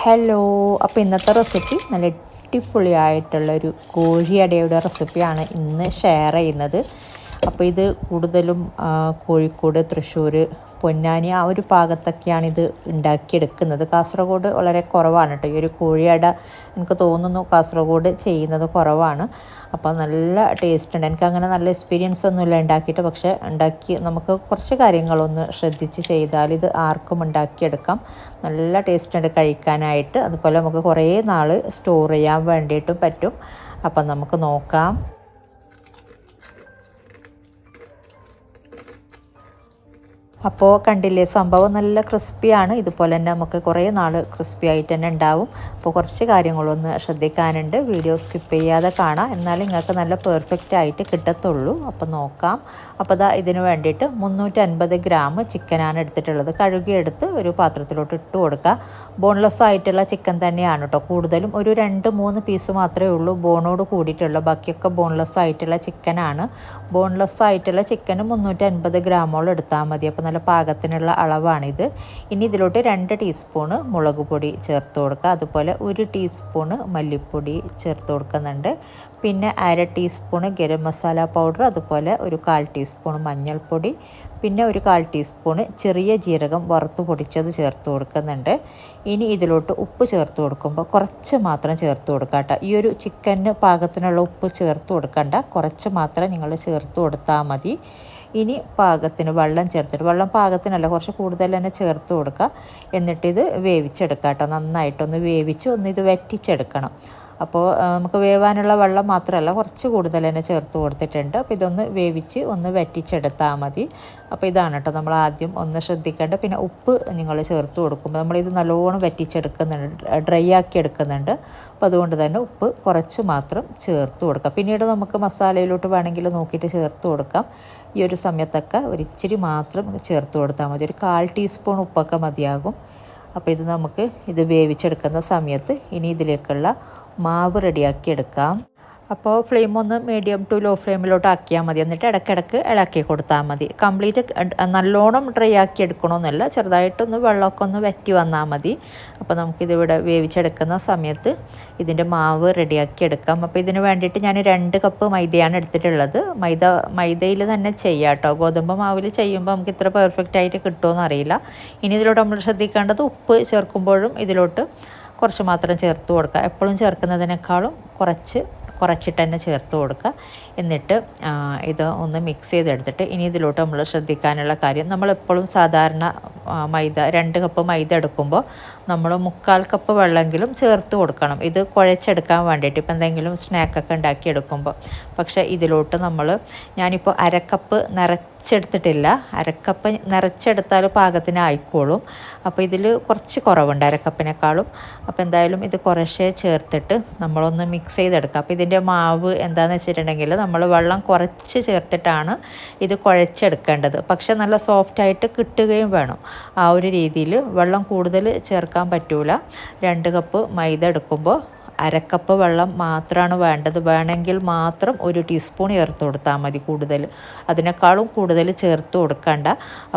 Hello, അപ്പോൾ ഇന്നത്തെ recipe നല്ല അടിപൊളിയായിട്ടുള്ളൊരു കോഴിയടയുടെ റെസിപ്പിയാണ് ഇന്ന് ഷെയർ ചെയ്യുന്നത്. അപ്പോൾ ഇത് കൂടുതലും കോഴിക്കോട്, തൃശ്ശൂർ, പൊന്നാനി ആ ഒരു ഭാഗത്തൊക്കെയാണ് ഇത് ഉണ്ടാക്കിയെടുക്കുന്നത്. കാസർഗോഡ് വളരെ കുറവാണ് കേട്ടോ ഈ ഒരു കോഴിയട. എനിക്ക് തോന്നുന്നു കാസർഗോഡ് ചെയ്യുന്നത് കുറവാണ്. അപ്പോൾ നല്ല ടേസ്റ്റ് ഉണ്ട്. എനിക്കങ്ങനെ നല്ല എക്സ്പീരിയൻസ് ഒന്നുമില്ല ഉണ്ടാക്കിയിട്ട്, പക്ഷേ ഉണ്ടാക്കി നമുക്ക് കുറച്ച് കാര്യങ്ങളൊന്ന് ശ്രദ്ധിച്ച് ചെയ്താൽ ഇത് ആർക്കും ഉണ്ടാക്കിയെടുക്കാം. നല്ല ടേസ്റ്റ് ഉണ്ട് കഴിക്കാനായിട്ട്. അതുപോലെ നമുക്ക് കുറേ നാൾ സ്റ്റോർ ചെയ്യാൻ വേണ്ടിയിട്ടും പറ്റും. അപ്പം നമുക്ക് നോക്കാം. അപ്പോൾ കണ്ടില്ലേ, സംഭവം നല്ല ക്രിസ്പിയാണ്. ഇതുപോലെ തന്നെ നമുക്ക് കുറേ നാൾ ക്രിസ്പി ആയിട്ട് തന്നെ ഉണ്ടാവും. അപ്പോൾ കുറച്ച് കാര്യങ്ങളൊന്ന് ശ്രദ്ധിക്കാനുണ്ട്. വീഡിയോ സ്കിപ്പ് ചെയ്യാതെ കാണാം, എന്നാലും നിങ്ങൾക്ക് നല്ല പെർഫെക്റ്റ് ആയിട്ട് കിട്ടത്തുള്ളൂ. അപ്പോൾ നോക്കാം. അപ്പോൾ ഇതിന് വേണ്ടിയിട്ട് 350 ഗ്രാം ചിക്കനാണ് എടുത്തിട്ടുള്ളത്. കഴുകിയെടുത്ത് ഒരു പാത്രത്തിലോട്ട് ഇട്ട് കൊടുക്കുക. ബോൺലെസ് ആയിട്ടുള്ള ചിക്കൻ തന്നെയാണ് കേട്ടോ കൂടുതലും. ഒരു 2-3 പീസ് മാത്രമേ ഉള്ളൂ ബോണോട് കൂടിയിട്ടുള്ളൂ. ബാക്കിയൊക്കെ ബോൺലെസ് ആയിട്ടുള്ള ചിക്കനാണ്. ബോൺലെസ് ആയിട്ടുള്ള ചിക്കന് 350 ഗ്രാമോളം എടുത്താൽ മതി. അപ്പോൾ നല്ല പാകത്തിനുള്ള അളവാണിത്. ഇനി ഇതിലോട്ട് 2 ടീസ്പൂണ് മുളക് പൊടി ചേർത്ത് കൊടുക്കുക. അതുപോലെ 1 ടീസ്പൂണ് മല്ലിപ്പൊടി ചേർത്ത് കൊടുക്കുന്നുണ്ട്. പിന്നെ 1/2 ടീസ്പൂണ് ഗരം മസാല പൗഡർ, അതുപോലെ ഒരു 1/4 ടീസ്പൂൺ മഞ്ഞൾപ്പൊടി, പിന്നെ ഒരു 1/4 ടീസ്പൂണ് ചെറിയ ജീരകം വറുത്ത് പൊടിച്ചത് ചേർത്ത് കൊടുക്കുന്നുണ്ട്. ഇനി ഇതിലോട്ട് ഉപ്പ് ചേർത്ത് കൊടുക്കുമ്പോൾ കുറച്ച് മാത്രം ചേർത്ത് കൊടുക്കുക കേട്ടോ. ഈ ഒരു ചിക്കന് പാകത്തിനുള്ള ഉപ്പ് ചേർത്ത് കൊടുക്കണ്ട, കുറച്ച് മാത്രം നിങ്ങൾ ചേർത്ത് കൊടുത്താൽ മതി. ഇനി പാകത്തിന് വെള്ളം ചേർത്തിട്ട്, വെള്ളം പാകത്തിനല്ല കുറച്ച് കൂടുതൽ തന്നെ ചേർത്ത് കൊടുക്കുക. എന്നിട്ടിത് വേവിച്ചെടുക്കുക കേട്ടോ. നന്നായിട്ടൊന്ന് വേവിച്ച് ഇത് വറ്റിച്ചെടുക്കണം. അപ്പോൾ നമുക്ക് വേവാനുള്ള വെള്ളം മാത്രമല്ല കുറച്ച് കൂടുതൽ തന്നെ ചേർത്ത് കൊടുത്തിട്ടുണ്ട്. അപ്പോൾ ഇതൊന്ന് വേവിച്ച് വറ്റിച്ചെടുത്താൽ മതി. അപ്പോൾ ഇതാണ് കേട്ടോ നമ്മൾ ആദ്യം ഒന്ന് ശ്രദ്ധിക്കേണ്ടത്. പിന്നെ ഉപ്പ് നിങ്ങൾ ചേർത്ത് കൊടുക്കുമ്പോൾ നമ്മളിത് നല്ലോണം വറ്റിച്ചെടുക്കുന്നുണ്ട്, ഡ്രൈ ആക്കി എടുക്കുന്നുണ്ട്. അപ്പോൾ അതുകൊണ്ട് തന്നെ ഉപ്പ് കുറച്ച് മാത്രം ചേർത്ത് കൊടുക്കാം. പിന്നീട് നമുക്ക് മസാലയിലോട്ട് വേണമെങ്കിൽ നോക്കിയിട്ട് ചേർത്ത് കൊടുക്കാം. ഈ ഒരു സമയത്തൊക്കെ ഒരിച്ചിരി മാത്രം ചേർത്ത് കൊടുത്താൽ മതി. ഒരു 1/4 ടീസ്പൂൺ ഉപ്പൊക്കെ മതിയാകും. അപ്പോൾ നമുക്ക് വേവിച്ചെടുക്കുന്ന സമയത്ത് ഇനി ഇതിലേക്കുള്ള മാവ് റെഡിയാക്കി എടുക്കാം. അപ്പോൾ ഫ്ലെയിം ഒന്ന് മീഡിയം ടു ലോ ഫ്ലെയിമിലോട്ട് ആക്കിയാൽ മതി. എന്നിട്ട് ഇടയ്ക്കിടയ്ക്ക് ഇളക്കി കൊടുത്താൽ മതി. കംപ്ലീറ്റ് നല്ലോണം ഡ്രൈ ആക്കി എടുക്കണമെന്നല്ല, ചെറുതായിട്ടൊന്ന് വെള്ളമൊക്കെ ഒന്ന് വറ്റി വന്നാൽ മതി. അപ്പോൾ നമുക്കിതിവിടെ വേവിച്ചെടുക്കുന്ന സമയത്ത് ഇതിൻ്റെ മാവ് റെഡിയാക്കി എടുക്കാം. അപ്പോൾ ഇതിന് വേണ്ടിയിട്ട് ഞാൻ 2 കപ്പ് മൈദയാണ് എടുത്തിട്ടുള്ളത്. മൈദയിൽ തന്നെ ചെയ്യാം കേട്ടോ. ഗോതമ്പ് മാവിൽ ചെയ്യുമ്പോൾ നമുക്ക് ഇത്ര പെർഫെക്റ്റ് ആയിട്ട് കിട്ടുമെന്ന് അറിയില്ല. ഇനി ഇതിലോട്ട് നമ്മൾ ശ്രദ്ധിക്കേണ്ടത് ഉപ്പ് ചേർക്കുമ്പോഴും ഇതിലോട്ട് കുറച്ച് മാത്രം ചേർത്ത് കൊടുക്കുക. എപ്പോഴും ചേർക്കുന്നതിനേക്കാളും കുറച്ചിട്ട് തന്നെ ചേർത്ത് കൊടുക്കുക. എന്നിട്ട് ഇത് ഒന്ന് മിക്സ് ചെയ്തെടുത്തിട്ട് ഇനി ഇതിലോട്ട് നമ്മൾ ശ്രദ്ധിക്കാനുള്ള കാര്യം, നമ്മളെപ്പോഴും സാധാരണ 2 കപ്പ് മൈദ എടുക്കുമ്പോൾ നമ്മൾ 1/4 കപ്പ് വെള്ളമെങ്കിലും ചേർത്ത് കൊടുക്കണം. ഇത് കുഴച്ചെടുക്കാൻ വേണ്ടിയിട്ട്, ഇപ്പം എന്തെങ്കിലും സ്നാക്കൊക്കെ ഉണ്ടാക്കിയെടുക്കുമ്പോൾ. പക്ഷേ ഇതിലോട്ട് ഞാനിപ്പോൾ 1/2 കപ്പ് നിറച്ചെടുത്തിട്ടില്ല. 1/2 കപ്പ് നിറച്ചെടുത്താൽ പാകത്തിന് ആയിക്കോളും. അപ്പോൾ ഇതിൽ കുറച്ച് കുറവുണ്ട് 1/2 കപ്പിനേക്കാളും. അപ്പോൾ എന്തായാലും ഇത് കുറച്ചേ ചേർത്തിട്ട് നമ്മളൊന്ന് മിക്സ് ചെയ്തെടുക്കാം. അപ്പോൾ ഇതിൻ്റെ മാവ് എന്താണെന്ന് വെച്ചിട്ടുണ്ടെങ്കിൽ നമ്മൾ വെള്ളം കുറച്ച് ചേർത്തിട്ടാണ് ഇത് കുഴച്ചെടുക്കേണ്ടത്. പക്ഷേ നല്ല സോഫ്റ്റായിട്ട് കിട്ടുകയും വേണം. ആ ഒരു രീതിയിൽ വെള്ളം കൂടുതൽ ചേർക്കാൻ പറ്റൂല. 2 കപ്പ് മൈദ എടുക്കുമ്പോൾ 1/2 കപ്പ് വെള്ളം മാത്രമാണ് വേണ്ടത്. വേണമെങ്കിൽ മാത്രം 1 ടീസ്പൂൺ ചേർത്ത് കൊടുത്താൽ മതി. അതിനേക്കാളും കൂടുതൽ ചേർത്ത് കൊടുക്കണ്ട.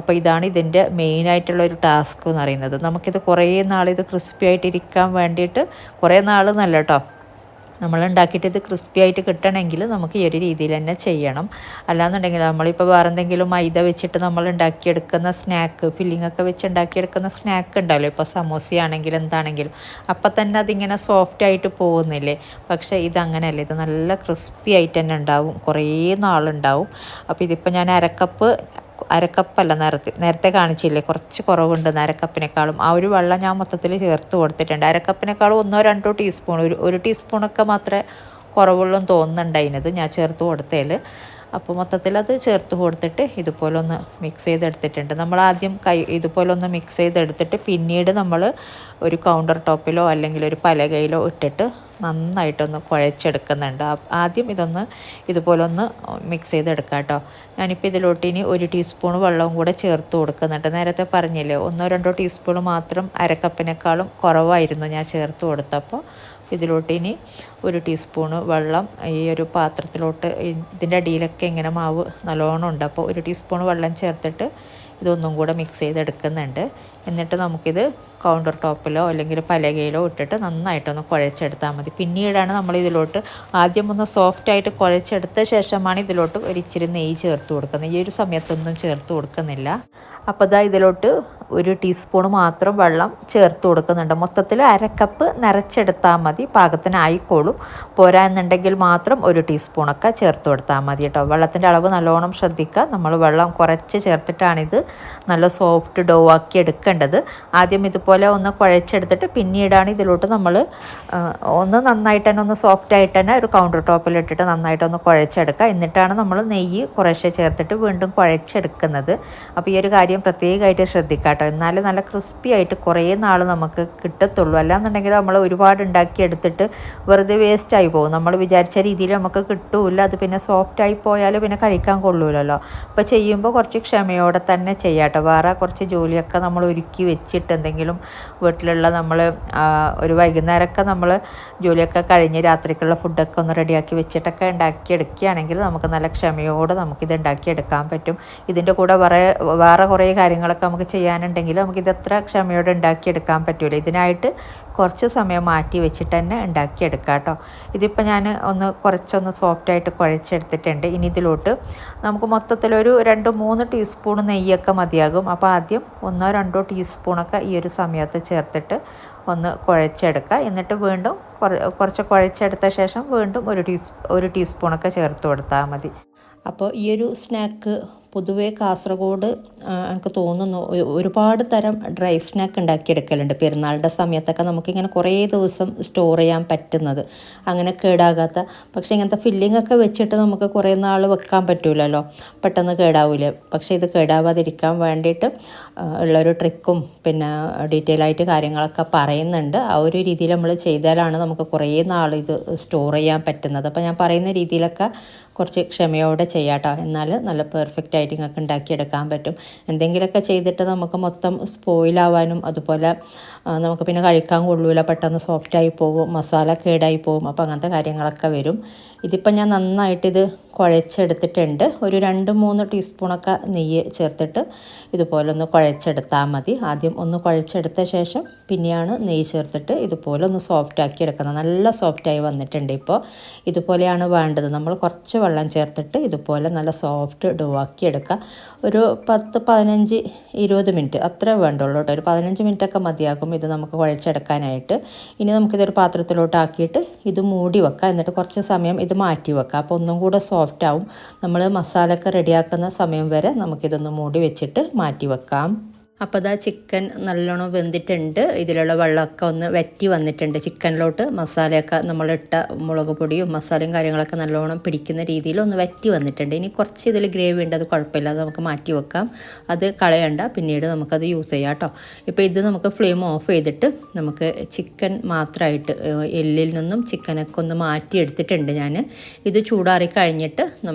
അപ്പോൾ ഇതാണ് ഇതിൻ്റെ മെയിനായിട്ടുള്ളൊരു ടാസ്ക് എന്ന് പറയുന്നത്. നമുക്കിത് കുറേ നാളിത് ക്രിസ്പി ആയിട്ടിരിക്കാൻ വേണ്ടിയിട്ട്, കുറേ നാൾ നല്ല കേട്ടോ, നമ്മൾ ഉണ്ടാക്കിയിട്ട് ഇത് ക്രിസ്പി ആയിട്ട് കിട്ടണമെങ്കിൽ നമുക്ക് ഈ ഒരു രീതിയിൽ തന്നെ ചെയ്യണം. അല്ലാന്നുണ്ടെങ്കിൽ നമ്മളിപ്പോൾ വേറെ എന്തെങ്കിലും മൈദ വെച്ചിട്ട് നമ്മൾ ഉണ്ടാക്കിയെടുക്കുന്ന സ്നാക്ക്, ഫില്ലിങ്ങൊക്കെ വെച്ച് ഉണ്ടാക്കിയെടുക്കുന്ന സ്നാക്ക് ഉണ്ടല്ലോ, ഇപ്പോൾ സമോസയാണെങ്കിലും എന്താണെങ്കിലും, അപ്പം തന്നെ അതിങ്ങനെ സോഫ്റ്റ് ആയിട്ട് പോകുന്നില്ലേ. പക്ഷേ ഇതങ്ങനെയല്ല, ഇത് നല്ല ക്രിസ്പി ആയിട്ട് തന്നെ ഉണ്ടാവും, കുറേ നാളുണ്ടാവും. അപ്പോൾ ഇതിപ്പോൾ ഞാൻ 1/2 കപ്പല്ല, നേരത്തെ കാണിച്ചില്ലേ കുറച്ച് കുറവുണ്ട് 1/2 കപ്പിനേക്കാളും. ആ ഒരു വെള്ളം ഞാൻ മൊത്തത്തിൽ ചേർത്ത് കൊടുത്തിട്ടുണ്ട്. 1/2 കപ്പിനേക്കാളും 1-2 ടീസ്പൂൺ, ഒരു ടീസ്പൂണൊക്കെ മാത്രമേ കുറവുള്ളൂ തോന്നുന്നുണ്ട് അതിനത് ഞാൻ ചേർത്ത് കൊടുത്തതിൽ. അപ്പോൾ മൊത്തത്തിൽ അത് ചേർത്ത് കൊടുത്തിട്ട് ഇതുപോലെ ഒന്ന് മിക്സ് ചെയ്തെടുത്തിട്ടുണ്ട്. നമ്മൾ ആദ്യം ഇതുപോലെ ഒന്ന് മിക്സ് ചെയ്തെടുത്തിട്ട് പിന്നീട് നമ്മൾ ഒരു കൗണ്ടർ ടോപ്പിലോ അല്ലെങ്കിൽ ഒരു പലകയിലോ ഇട്ടിട്ട് നന്നായിട്ടൊന്ന് കുഴച്ചെടുക്കുന്നുണ്ട്. ആദ്യം ഇതുപോലെ ഒന്ന് മിക്സ് ചെയ്തെടുക്കാം കേട്ടോ. ഞാനിപ്പോൾ ഇതിലോട്ട് ഇനി 1 ടീസ്പൂൺ വെള്ളവും കൂടെ ചേർത്ത് കൊടുക്കുന്നുണ്ട്. നേരത്തെ പറഞ്ഞില്ലേ 1-2 ടീസ്പൂൺ മാത്രം 1/2 കപ്പിനേക്കാളും കുറവായിരുന്നു ഞാൻ ചേർത്ത് കൊടുത്തപ്പോൾ. ഇതിലോട്ട് ഇനി 1 ടീസ്പൂണ് വെള്ളം ഈ ഒരു പാത്രത്തിലോട്ട്, ഇതിൻ്റെ അടിയിലൊക്കെ ഇങ്ങനെ മാവ് നല്ലോണം ഉണ്ട്. അപ്പോൾ 1 ടീസ്പൂൺ വെള്ളം ചേർത്തിട്ട് ഇതൊന്നും കൂടെ മിക്സ് ചെയ്തെടുക്കുന്നുണ്ട്. എന്നിട്ട് നമുക്കിത് കൗണ്ടർ ടോപ്പിലോ അല്ലെങ്കിൽ പലകയിലോ ഇട്ടിട്ട് നന്നായിട്ടൊന്ന് കുഴച്ചെടുത്താൽ മതി. പിന്നീടാണ് നമ്മൾ ഇതിലോട്ട് ആദ്യം ഒന്ന് സോഫ്റ്റായിട്ട് കുഴച്ചെടുത്ത ശേഷമാണ് ഇതിലോട്ട് ഒരു ഇച്ചിരി നെയ്യ് ചേർത്ത് കൊടുക്കുന്നത്. ഈ ഒരു സമയത്തൊന്നും ചേർത്ത് കൊടുക്കുന്നില്ല. അപ്പോൾ ഇതാ ഇതിലോട്ട് 1 ടീസ്പൂൺ മാത്രം വെള്ളം ചേർത്ത് കൊടുക്കുന്നുണ്ട്. മൊത്തത്തിൽ 1/2 കപ്പ് നിറച്ചെടുത്താൽ മതി, പാകത്തിനായിക്കോളും. പോരാ എന്നുണ്ടെങ്കിൽ മാത്രം 1 ടീസ്പൂണൊക്കെ ചേർത്ത് കൊടുത്താൽ മതി കേട്ടോ. വെള്ളത്തിൻ്റെ അളവ് നല്ലോണം ശ്രദ്ധിക്കുക. നമ്മൾ വെള്ളം കുറച്ച് ചേർത്തിട്ടാണിത് നല്ല സോഫ്റ്റ് ഡോ ആക്കി എടുക്കേണ്ടത്. ആദ്യം ഇതുപോലെ ഒന്ന് കുഴച്ചെടുത്തിട്ട് പിന്നീടാണ് ഇതിലോട്ട് നമ്മൾ ഒന്ന് നന്നായിട്ട് തന്നെ ഒന്ന് സോഫ്റ്റായിട്ട് തന്നെ ഒരു കൗണ്ടർ ടോപ്പിലിട്ടിട്ട് നന്നായിട്ടൊന്ന് കുഴച്ചെടുക്കുക. എന്നിട്ടാണ് നമ്മൾ നെയ്യ് കുറേശ്ശെ ചേർത്തിട്ട് വീണ്ടും കുഴച്ചെടുക്കുന്നത്. അപ്പോൾ ഈ ഒരു കാര്യം പ്രത്യേകമായിട്ട് ശ്രദ്ധിക്കാം കേട്ടോ. എന്നാൽ നല്ല ക്രിസ്പി ആയിട്ട് കുറേ നാൾ നമുക്ക് കിട്ടത്തുള്ളൂ. അല്ലാന്നുണ്ടെങ്കിൽ നമ്മൾ ഒരുപാട് ഉണ്ടാക്കിയെടുത്തിട്ട് വെറുതെ വേസ്റ്റായി പോകും. നമ്മൾ വിചാരിച്ച രീതിയിൽ നമുക്ക് കിട്ടൂല. അത് പിന്നെ സോഫ്റ്റായി പോയാൽ പിന്നെ കഴിക്കാൻ കൊള്ളൂലല്ലോ. അപ്പോൾ ചെയ്യുമ്പോൾ കുറച്ച് ക്ഷമയോടെ തന്നെ ചെയ്യാം കേട്ടോ. വേറെ കുറച്ച് ജോലിയൊക്കെ നമ്മൾ ഒരുക്കി വെച്ചിട്ട് എന്തെങ്കിലും വീട്ടിലുള്ള നമ്മൾ ഒരു വൈകുന്നേരമൊക്കെ നമ്മൾ ജോലിയൊക്കെ കഴിഞ്ഞ് രാത്രിക്കുള്ള ഫുഡൊക്കെ ഒന്ന് റെഡിയാക്കി വെച്ചിട്ടൊക്കെ ഉണ്ടാക്കിയെടുക്കുകയാണെങ്കിൽ നമുക്ക് നല്ല ക്ഷമയോടെ നമുക്കിത് ഉണ്ടാക്കിയെടുക്കാൻ പറ്റും. ഇതിൻ്റെ കൂടെ വേറെ കുറേ കാര്യങ്ങളൊക്കെ നമുക്ക് ചെയ്യാനുണ്ടെങ്കിൽ നമുക്കിത് എത്ര ക്ഷമയോടെ ഉണ്ടാക്കിയെടുക്കാൻ പറ്റില്ല. ഇതിനായിട്ട് കുറച്ച് സമയം മാറ്റി വെച്ചിട്ട് തന്നെ ഉണ്ടാക്കിയെടുക്കാം കേട്ടോ. ഇതിപ്പോൾ ഞാൻ കുറച്ചൊന്ന് സോഫ്റ്റായിട്ട് കുഴച്ചെടുത്തിട്ടുണ്ട്. ഇനി ഇതിലോട്ട് നമുക്ക് മൊത്തത്തിലൊരു 2-3 ടീസ്പൂൺ നെയ്യൊക്കെ മതിയാകും. അപ്പോൾ ആദ്യം 1-2 ടീസ്പൂണൊക്കെ ഈ ഒരു സമയത്ത് ചേർത്തിട്ട് ഒന്ന് കുഴച്ചെടുക്കുക. എന്നിട്ട് വീണ്ടും കുറച്ച് കുഴച്ചെടുത്ത ശേഷം വീണ്ടും 1 ടീസ്പൂണൊക്കെ ചേർത്ത് കൊടുത്താൽ മതി. അപ്പോൾ ഈ ഒരു സ്നാക്ക് പൊതുവേ കാസർഗോഡ് എനിക്ക് തോന്നുന്നു ഒരുപാട് തരം ഡ്രൈ സ്നാക്ക് ഉണ്ടാക്കിയെടുക്കലുണ്ട്. പെരുന്നാളുടെ സമയത്തൊക്കെ നമുക്കിങ്ങനെ കുറേ ദിവസം സ്റ്റോർ ചെയ്യാൻ പറ്റുന്നത്, അങ്ങനെ കേടാകാത്ത. പക്ഷേ ഇങ്ങനത്തെ ഫില്ലിംഗ് ഒക്കെ വെച്ചിട്ട് നമുക്ക് കുറേ നാൾ വെക്കാൻ പറ്റില്ലല്ലോ, പെട്ടെന്ന് കേടാവില്ല. പക്ഷേ ഇത് കേടാവാതിരിക്കാൻ വേണ്ടിയിട്ട് ഉള്ളൊരു ട്രിക്കും പിന്നെ ഡീറ്റെയിൽ ആയിട്ട് കാര്യങ്ങളൊക്കെ പറയുന്നുണ്ട്. ആ ഒരു രീതിയിൽ നമ്മൾ ചെയ്താലാണ് നമുക്ക് കുറേ നാൾ ഇത് സ്റ്റോർ ചെയ്യാൻ പറ്റുന്നത്. അപ്പോൾ ഞാൻ പറയുന്ന രീതിയിലൊക്കെ കുറച്ച് ക്ഷമയോടെ ചെയ്യാട്ടോ. എന്നാൽ നല്ല പെർഫെക്റ്റ് ആയിട്ട് നിങ്ങൾക്ക് ഉണ്ടാക്കിയെടുക്കാൻ പറ്റും. എന്തെങ്കിലുമൊക്കെ ചെയ്തിട്ട് നമുക്ക് മൊത്തം സ്പോയിലാവാനും അതുപോലെ നമുക്ക് പിന്നെ കഴിക്കാൻ കൊള്ളൂല, പെട്ടെന്ന് സോഫ്റ്റായി പോകും, മസാല കേടായി പോകും. അപ്പോൾ അങ്ങനത്തെ കാര്യങ്ങളൊക്കെ വരും. ഇതിപ്പോൾ ഞാൻ നന്നായിട്ടിത് കുഴച്ചെടുത്തിട്ടുണ്ട്. ഒരു 2-3 ടീസ്പൂണൊക്കെ നെയ്യ് ചേർത്തിട്ട് ഇതുപോലെ ഒന്ന് കുഴച്ചെടുത്താൽ മതി. ആദ്യം ഒന്ന് കുഴച്ചെടുത്ത ശേഷം പിന്നെയാണ് നെയ്യ് ചേർത്തിട്ട് ഇതുപോലെ ഒന്ന് സോഫ്റ്റാക്കി എടുക്കുന്നത്. നല്ല സോഫ്റ്റായി വന്നിട്ടുണ്ട്. ഇപ്പോൾ ഇതുപോലെയാണ് വേണ്ടത്. നമ്മൾ കുറച്ച് വെള്ളം ചേർത്തിട്ട് ഇതുപോലെ നല്ല സോഫ്റ്റ് ഡോ ആക്കി എടുക്കുക. ഒരു 10-15-20 മിനിറ്റ് അത്രേ വേണ്ടുള്ളൂ കേട്ടോ. ഒരു 15 മിനിറ്റൊക്കെ മതിയാകും ഇത് നമുക്ക് കുഴച്ചെടുക്കാനായിട്ട്. ഇനി നമുക്കിതൊരു പാത്രത്തിലോട്ട് ആക്കിയിട്ട് ഇത് മൂടി വെക്കുക. എന്നിട്ട് കുറച്ച് സമയം ഇത് മാറ്റി വെക്കുക. അപ്പോൾ ഒന്നും കൂടെ സോഫ്റ്റ് ആവും. നമ്മൾ മസാലയൊക്കെ റെഡിയാക്കുന്ന സമയം വരെ നമുക്കിതൊന്ന് മൂടി വെച്ചിട്ട് മാറ്റി വെക്കാം. അപ്പോൾ ഇതാ ചിക്കൻ നല്ലോണം വെന്തിട്ടുണ്ട്. ഇതിലുള്ള വെള്ളമൊക്കെ ഒന്ന് വറ്റി വന്നിട്ടുണ്ട്. ചിക്കനിലോട്ട് മസാലയൊക്കെ നമ്മളിട്ട മുളക് പൊടിയും മസാലയും കാര്യങ്ങളൊക്കെ നല്ലോണം പിടിക്കുന്ന രീതിയിൽ ഒന്ന് വറ്റി വന്നിട്ടുണ്ട്. ഇനി കുറച്ച് ഇതിൽ ഗ്രേവി ഉണ്ട്, അത് കുഴപ്പമില്ല, അത് നമുക്ക് മാറ്റി വെക്കാം. അത് കളയണ്ട, പിന്നീട് നമുക്കത് യൂസ് ചെയ്യാം കേട്ടോ. ഇപ്പോൾ ഇത് നമുക്ക് ഫ്ലെയിം ഓഫ് ചെയ്തിട്ട് നമുക്ക് ചിക്കൻ മാത്രമായിട്ട് എല്ലിൽ നിന്നും ചിക്കനൊക്കെ ഒന്ന് മാറ്റി എടുത്തിട്ടുണ്ട് ഞാൻ. ഇത് ചൂടാറി കഴിഞ്ഞിട്ട്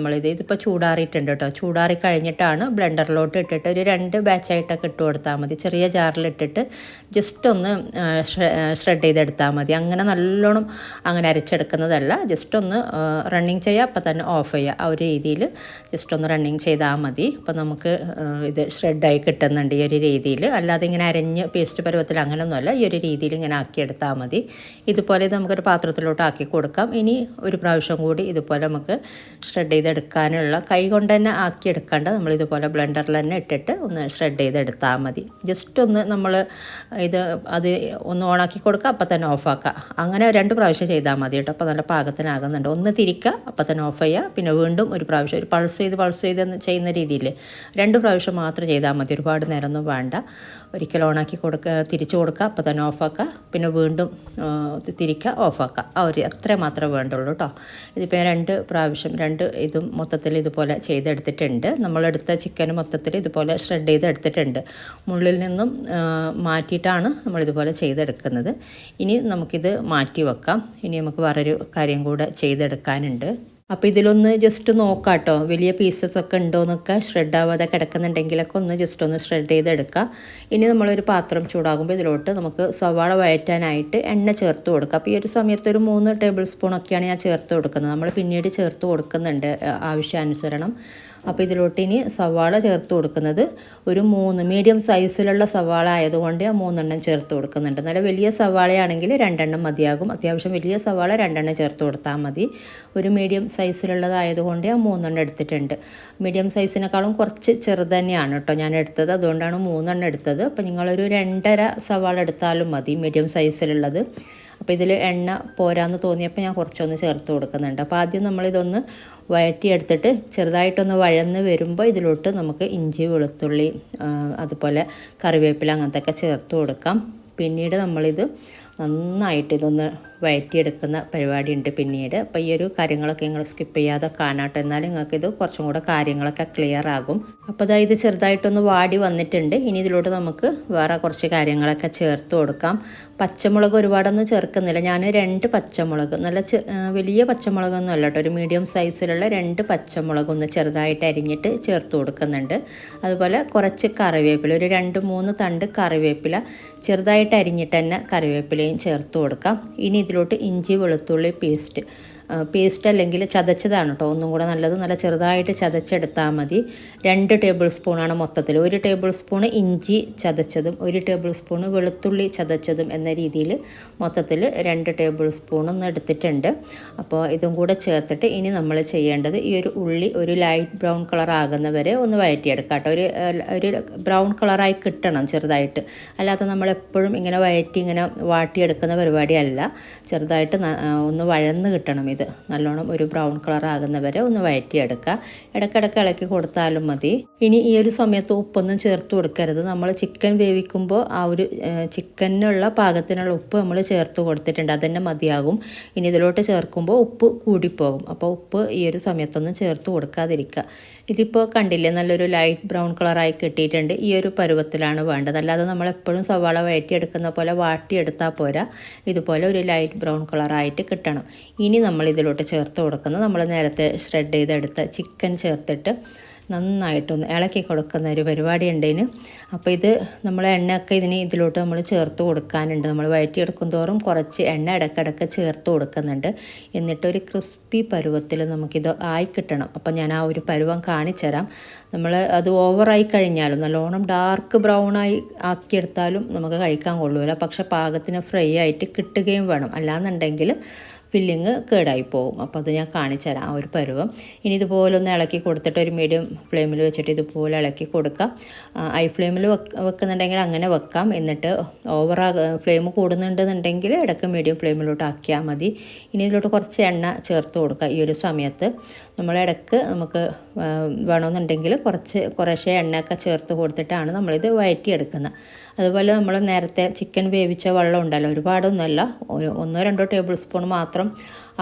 ഇതിപ്പോൾ ചൂടാറിയിട്ടുണ്ട് കേട്ടോ. ചൂടാറി കഴിഞ്ഞിട്ടാണ് ബ്ലെൻഡറിലോട്ട് ഇട്ടിട്ട് ഒരു 2 ബാച്ചായിട്ടൊക്കെ ഇട്ട് കൊടുത്താൽ മതി. ചെറിയ ജാറിലിട്ടിട്ട് ജസ്റ്റ് ഒന്ന് ഷ്രെഡ് ചെയ്തെടുത്താൽ മതി. അങ്ങനെ നല്ലോണം അങ്ങനെ അരച്ചെടുക്കുന്നതല്ല, ജസ്റ്റ് ഒന്ന് റണ്ണിങ് ചെയ്യുക, അപ്പം തന്നെ ഓഫ് ചെയ്യുക. ആ ഒരു രീതിയിൽ ജസ്റ്റ് ഒന്ന് റണ്ണിങ് ചെയ്താൽ മതി. അപ്പോൾ നമുക്ക് ഇത് ഷ്രെഡായി കിട്ടുന്നുണ്ട് ഈ ഒരു രീതിയിൽ. അല്ലാതെ ഇങ്ങനെ അരഞ്ഞ് പേസ്റ്റ് പരുവത്തിൽ അങ്ങനെയൊന്നുമല്ല, ഈ ഒരു രീതിയിൽ ഇങ്ങനെ ആക്കിയെടുത്താൽ മതി. ഇതുപോലെ ഇത് നമുക്കൊരു പാത്രത്തിലോട്ട് ആക്കി കൊടുക്കാം. ഇനി ഒരു പ്രാവശ്യം കൂടി ഇതുപോലെ നമുക്ക് ഷ്രെഡ് ചെയ്തെടുക്കാനുള്ള, കൈ കൊണ്ട് തന്നെ ആക്കിയെടുക്കാണ്ട് നമ്മളിതുപോലെ ബ്ലെൻഡറിൽ തന്നെ ഇട്ടിട്ട് ഒന്ന് ഷ്രെഡ് ചെയ്തെടുത്താൽ മതി. ജസ്റ്റ് ഒന്ന് നമ്മൾ അത് ഒന്ന് ഓണാക്കി കൊടുക്കുക, അപ്പം തന്നെ ഓഫാക്കുക. അങ്ങനെ 2 പ്രാവശ്യം ചെയ്താൽ മതി കേട്ടോ. അപ്പോൾ നല്ല പാകത്തിനാകുന്നുണ്ട്. ഒന്ന് തിരിക്കുക, അപ്പം തന്നെ ഓഫ് ചെയ്യുക. പിന്നെ വീണ്ടും ഒരു പ്രാവശ്യം ഒരു പൾസ് ചെയ്ത് ചെയ്യുന്ന രീതിയിൽ 2 പ്രാവശ്യം മാത്രം ചെയ്താൽ മതി. ഒരുപാട് നേരമൊന്നും വേണ്ട. ഒരിക്കൽ ഓണാക്കി കൊടുക്കുക, തിരിച്ചു കൊടുക്കുക, അപ്പം തന്നെ ഓഫാക്കുക. പിന്നെ വീണ്ടും തിരിക്കുക, ഓഫാക്കുക. അത്രേ മാത്രമേ വേണ്ടുള്ളൂ കേട്ടോ. ഇതിപ്പോൾ 2 പ്രാവശ്യം ഇതും മൊത്തത്തിൽ ഇതുപോലെ ചെയ്തെടുത്തിട്ടുണ്ട്. നമ്മളെടുത്ത ചിക്കൻ മൊത്തത്തിൽ ഇതുപോലെ ഷ്രെഡ് ചെയ്തെടുത്തിട്ടുണ്ട്. മുള്ളിൽ നിന്നും മാറ്റിയിട്ടാണ് നമ്മളിതുപോലെ ചെയ്തെടുക്കുന്നത്. ഇനി നമുക്കിത് മാറ്റി വെക്കാം. ഇനി നമുക്ക് വേറൊരു കാര്യം കൂടെ ചെയ്തെടുക്കാനുണ്ട്. അപ്പോൾ ഇതിലൊന്ന് ജസ്റ്റ് നോക്കാം കേട്ടോ, വലിയ പീസസൊക്കെ ഉണ്ടോയെന്നൊക്കെ, ഷ്രെഡ് ആവാതെ കിടക്കുന്നുണ്ടെങ്കിലൊക്കെ ഒന്ന് ജസ്റ്റ് ഒന്ന് ഷ്രെഡ് ചെയ്തെടുക്കുക. ഇനി നമ്മളൊരു പാത്രം ചൂടാകുമ്പോൾ ഇതിലോട്ട് നമുക്ക് സവാള വഴറ്റാനായിട്ട് എണ്ണ ചേർത്ത് കൊടുക്കുക. അപ്പോൾ ഈ ഒരു സമയത്ത് ഒരു 3 ടേബിൾ സ്പൂണൊക്കെയാണ് ഞാൻ ചേർത്ത് കൊടുക്കുന്നത്. നമ്മൾ പിന്നീട് ചേർത്ത് കൊടുക്കുന്നുണ്ട് ആവശ്യാനുസരണം. അപ്പോൾ ഇതിലോട്ട് ഇനി സവാള ചേർത്ത് കൊടുക്കുന്നത് ഒരു 3 മീഡിയം സൈസിലുള്ള സവാള ആയതുകൊണ്ട് 3 ചേർത്ത് കൊടുക്കുന്നുണ്ട്. നല്ല വലിയ സവാളയാണെങ്കിൽ 2 മതിയാകും. അത്യാവശ്യം വലിയ സവാള 2 ചേർത്ത് കൊടുത്താൽ മതി. ഒരു മീഡിയം സൈസിലുള്ളതായതുകൊണ്ട് 3 എടുത്തിട്ടുണ്ട്. മീഡിയം സൈസിനേക്കാളും കുറച്ച് ചെറുത് തന്നെയാണ് കേട്ടോ ഞാൻ എടുത്തത്, അതുകൊണ്ടാണ് 3 എടുത്തത്. അപ്പോൾ നിങ്ങളൊരു 2.5 സവാള എടുത്താലും മതി മീഡിയം സൈസിലുള്ളത്. അപ്പോൾ ഇതിൽ എണ്ണ പോരാന്ന് തോന്നിയപ്പോൾ ഞാൻ കുറച്ചൊന്ന് ചേർത്ത് കൊടുക്കുന്നുണ്ട്. അപ്പോൾ ആദ്യം നമ്മളിതൊന്ന് വഴറ്റിയെടുത്തിട്ട് ചെറുതായിട്ടൊന്ന് വഴന്ന് വരുമ്പോൾ ഇതിലോട്ട് നമുക്ക് ഇഞ്ചി, വെളുത്തുള്ളി, അതുപോലെ കറിവേപ്പില അങ്ങനത്തെയൊക്കെ ചേർത്ത് കൊടുക്കാം. പിന്നീട് നമ്മളിത് നന്നായിട്ട് ഇതൊന്ന് വഴറ്റിയെടുക്കുന്ന പരിപാടി ഉണ്ട് പിന്നീട്. അപ്പോൾ ഈ ഒരു കാര്യങ്ങളൊക്കെ നിങ്ങൾ സ്കിപ്പ് ചെയ്യാതെ കാണാട്ടോ, എന്നാലും നിങ്ങൾക്കിത് കുറച്ചും കൂടെ കാര്യങ്ങളൊക്കെ ക്ലിയർ ആകും. അപ്പോൾ അതായത് ചെറുതായിട്ടൊന്ന് വാടി വന്നിട്ടുണ്ട്. ഇനി ഇതിലോട്ട് നമുക്ക് വേറെ കുറച്ച് കാര്യങ്ങളൊക്കെ ചേർത്ത് കൊടുക്കാം. പച്ചമുളക് ഒരുപാടൊന്നും ചേർക്കുന്നില്ല, ഞാൻ 2 പച്ചമുളക്, നല്ല വലിയ പച്ചമുളകൊന്നും അല്ല കേട്ടോ, ഒരു മീഡിയം സൈസിലുള്ള 2 പച്ചമുളക് ഒന്ന് ചെറുതായിട്ട് അരിഞ്ഞിട്ട് ചേർത്ത് കൊടുക്കുന്നുണ്ട്. അതുപോലെ കുറച്ച് കറിവേപ്പില, ഒരു 2-3 തണ്ട് കറിവേപ്പില ചെറുതായിട്ട് അരിഞ്ഞിട്ട് തന്നെ കറിവേപ്പിലയും ചേർത്ത് കൊടുക്കാം. ഇനി ഇതിലോട്ട് ഇഞ്ചി, വെളുത്തുള്ളി പേസ്റ്റ് അല്ലെങ്കിൽ ചതച്ചതാണ് കേട്ടോ ഒന്നും കൂടെ നല്ലത്. നല്ല ചെറുതായിട്ട് ചതച്ചെടുത്താൽ മതി. 2 ടേബിൾ സ്പൂണാണ് മൊത്തത്തിൽ. 1 ടേബിൾ സ്പൂൺ ഇഞ്ചി ചതച്ചതും 1 ടേബിൾ സ്പൂൺ വെളുത്തുള്ളി ചതച്ചതും എന്ന രീതിയിൽ മൊത്തത്തിൽ 2 ടേബിൾ സ്പൂണൊന്ന് എടുത്തിട്ടുണ്ട്. അപ്പോൾ ഇതും കൂടെ ചേർത്തിട്ട് ഇനി നമ്മൾ ചെയ്യേണ്ടത് ഈ ഒരു ഉള്ളി ഒരു ലൈറ്റ് ബ്രൗൺ കളർ ആകുന്നവരെ ഒന്ന് വഴറ്റിയെടുക്കാം കേട്ടോ. ഒരു ബ്രൗൺ കളറായി കിട്ടണം ചെറുതായിട്ട്, അല്ലാതെ നമ്മളെപ്പോഴും ഇങ്ങനെ ഇങ്ങനെ വാട്ടിയെടുക്കുന്ന പരിപാടിയല്ല. ചെറുതായിട്ട് ഒന്ന് വഴന്ന് കിട്ടണം. ഇത് നല്ലോണം ഒരു ബ്രൗൺ കളർ ആകുന്നവരെ ഒന്ന് വഴറ്റിയെടുക്കുക. ഇടയ്ക്കിടയ്ക്ക് ഇളക്കി കൊടുത്താലും മതി. ഇനി ഈ ഒരു സമയത്ത് ഉപ്പൊന്നും ചേർത്ത് കൊടുക്കരുത്. നമ്മൾ ചിക്കൻ വേവിക്കുമ്പോൾ ആ ഒരു ചിക്കനുള്ള പാകത്തിനുള്ള ഉപ്പ് നമ്മൾ ചേർത്ത് കൊടുത്തിട്ടുണ്ട്, അതന്നെ മതിയാകും. ഇനി ഇതിലോട്ട് ചേർക്കുമ്പോൾ ഉപ്പ് കൂടിപ്പോകും. അപ്പോൾ ഉപ്പ് ഈ ഒരു സമയത്തൊന്നും ചേർത്ത് കൊടുക്കാതിരിക്കുക. ഇതിപ്പോൾ കണ്ടില്ലേ, നല്ലൊരു ലൈറ്റ് ബ്രൗൺ കളറായി കിട്ടിയിട്ടുണ്ട്. ഈ ഒരു പരുവത്തിലാണ് വേണ്ടത്, അല്ലാതെ നമ്മളെപ്പോഴും സവാള വഴറ്റിയെടുക്കുന്ന പോലെ വാട്ടിയെടുത്താൽ പോരാ. ഇതുപോലെ ഒരു ലൈറ്റ് ബ്രൗൺ കളറായിട്ട് കിട്ടണം. ഇനി നമ്മൾ ഇതിലോട്ട് ചേർത്ത് കൊടുക്കുന്നത് നമ്മൾ നേരത്തെ ഷ്രെഡ് ചെയ്തെടുത്ത ചിക്കൻ ചേർത്തിട്ട് നന്നായിട്ടൊന്ന് ഇളക്കി കൊടുക്കുന്ന ഒരു പരിപാടി ഉണ്ടതിന്. അപ്പോൾ ഇത് നമ്മൾ എണ്ണയൊക്കെ ഇതിലോട്ട് നമ്മൾ ചേർത്ത് കൊടുക്കാനുണ്ട്. നമ്മൾ വഴറ്റിയെടുക്കും തോറും കുറച്ച് എണ്ണ ഇടയ്ക്കിടയ്ക്ക് ചേർത്ത് കൊടുക്കുന്നുണ്ട്. എന്നിട്ടൊരു ക്രിസ്പി പരുവത്തിൽ നമുക്കിത് ആയി കിട്ടണം. അപ്പോൾ ഞാൻ ആ ഒരു പരുവം കാണിച്ചു തരാം. നമ്മൾ അത് ഓവറായി കഴിഞ്ഞാലും നല്ലോണം ഡാർക്ക് ബ്രൗണായി ആക്കിയെടുത്താലും നമുക്ക് കഴിക്കാൻ കൊള്ളൂല. പക്ഷെ പാകത്തിന് ഫ്രൈ ആയിട്ട് കിട്ടുകയും വേണം, അല്ലാന്നുണ്ടെങ്കിൽ ഫില്ലിങ് കേടായി പോകും. അപ്പോൾ അത് ഞാൻ കാണിച്ചു തരാം ആ ഒരു പരുവം. ഇനി ഇതുപോലെ ഒന്ന് ഇളക്കി കൊടുത്തിട്ട് ഒരു മീഡിയം ഫ്ലെയിമിൽ വെച്ചിട്ട് ഇതുപോലെ ഇളക്കി കൊടുക്കാം. ഹൈ ഫ്ലെയിമിൽ വെക്കുന്നുണ്ടെങ്കിൽ അങ്ങനെ വെക്കാം. എന്നിട്ട് ഫ്ലെയിം കൂടുന്നുണ്ടെന്നുണ്ടെങ്കിൽ ഇടയ്ക്ക് മീഡിയം ഫ്ലെയിമിലോട്ട് ആക്കിയാൽ മതി. ഇനി ഇതിലോട്ട് കുറച്ച് എണ്ണ ചേർത്ത് കൊടുക്കുക. ഈ ഒരു സമയത്ത് നമ്മൾ ഇടയ്ക്ക് നമുക്ക് വേണമെന്നുണ്ടെങ്കിൽ കുറേശ്ശെ എണ്ണയൊക്കെ ചേർത്ത് കൊടുത്തിട്ടാണ് നമ്മളിത് വഴറ്റിയെടുക്കുന്നത്. അതുപോലെ നമ്മൾ നേരത്തെ ചിക്കൻ വേവിച്ച വെള്ളം ഉണ്ടല്ലോ, ഒരുപാടൊന്നുമല്ല, 1-2 ടേബിൾ സ്പൂൺ മാത്രം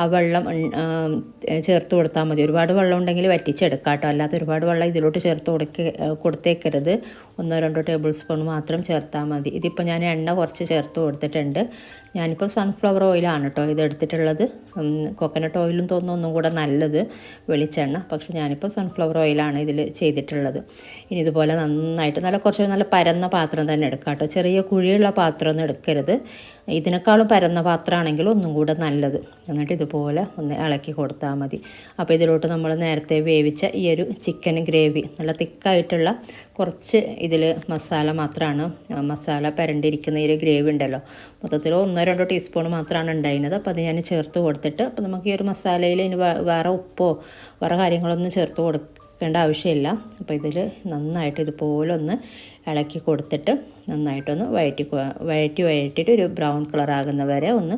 ആ വെള്ളം ചേർത്ത് കൊടുത്താൽ മതി. ഒരുപാട് വെള്ളം ഉണ്ടെങ്കിൽ വറ്റിച്ചെടുക്കാം കേട്ടോ, അല്ലാതെ ഒരുപാട് വെള്ളം ഇതിലോട്ട് ചേർത്ത് കൊടുത്തേക്കരുത്. 1-2 ടേബിൾ സ്പൂൺ മാത്രം ചേർത്താൽ മതി. ഇതിപ്പോൾ ഞാൻ എണ്ണ കുറച്ച് ചേർത്ത് കൊടുത്തിട്ടുണ്ട്. ഞാനിപ്പോൾ സൺഫ്ലവർ ഓയിലാണ് കേട്ടോ ഇത് എടുത്തിട്ടുള്ളത്. കോക്കനട്ട് ഓയിലും തോന്നുന്നു ഒന്നും കൂടെ നല്ലത് വെളിച്ചെണ്ണ, പക്ഷെ ഞാനിപ്പോൾ സൺഫ്ലവർ ഓയിലാണ് ഇതിൽ ചെയ്തിട്ടുള്ളത്. ഇനി ഇതുപോലെ നന്നായിട്ട് നല്ല പരന്ന പാത്രം തന്നെ എടുക്കാം കേട്ടോ. ചെറിയ കുഴിയുള്ള പാത്രമൊന്നും എടുക്കരുത്. ഇതിനേക്കാളും പരന്ന പാത്രമാണെങ്കിൽ ഒന്നും കൂടെ നല്ലത്. എന്നിട്ട് ഇതുപോലെ ഒന്ന് ഇളക്കി കൊടുത്താൽ മതി. അപ്പോൾ ഇതിലോട്ട് നമ്മൾ നേരത്തെ വേവിച്ച ഈ ഒരു ചിക്കൻ ഗ്രേവി, നല്ല തിക്കായിട്ടുള്ള കുറച്ച് ഇതിൽ മസാല മാത്രമാണ്, മസാല പരണ്ടിരിക്കുന്ന ഈ ഒരു ഗ്രേവി ഉണ്ടല്ലോ, മൊത്തത്തിൽ 1-2 ടീസ്പൂൺ മാത്രമാണ് ഉണ്ടായിരുന്നത്. അപ്പോൾ അത് ഞാൻ ചേർത്ത് കൊടുത്തിട്ട്, അപ്പോൾ നമുക്ക് ഈ ഒരു മസാലയിൽ ഇനി വേറെ ഉപ്പോ വേറെ കാര്യങ്ങളൊന്നും ചേർത്ത് കൊടുക്കേണ്ട ആവശ്യമില്ല. അപ്പോൾ ഇതിൽ നന്നായിട്ട് ഇതുപോലെ ഒന്ന് ഇളക്കി കൊടുത്തിട്ട് നന്നായിട്ടൊന്ന് വഴറ്റിയിട്ട് ഒരു ബ്രൗൺ കളർ ആകുന്ന വരെ ഒന്ന്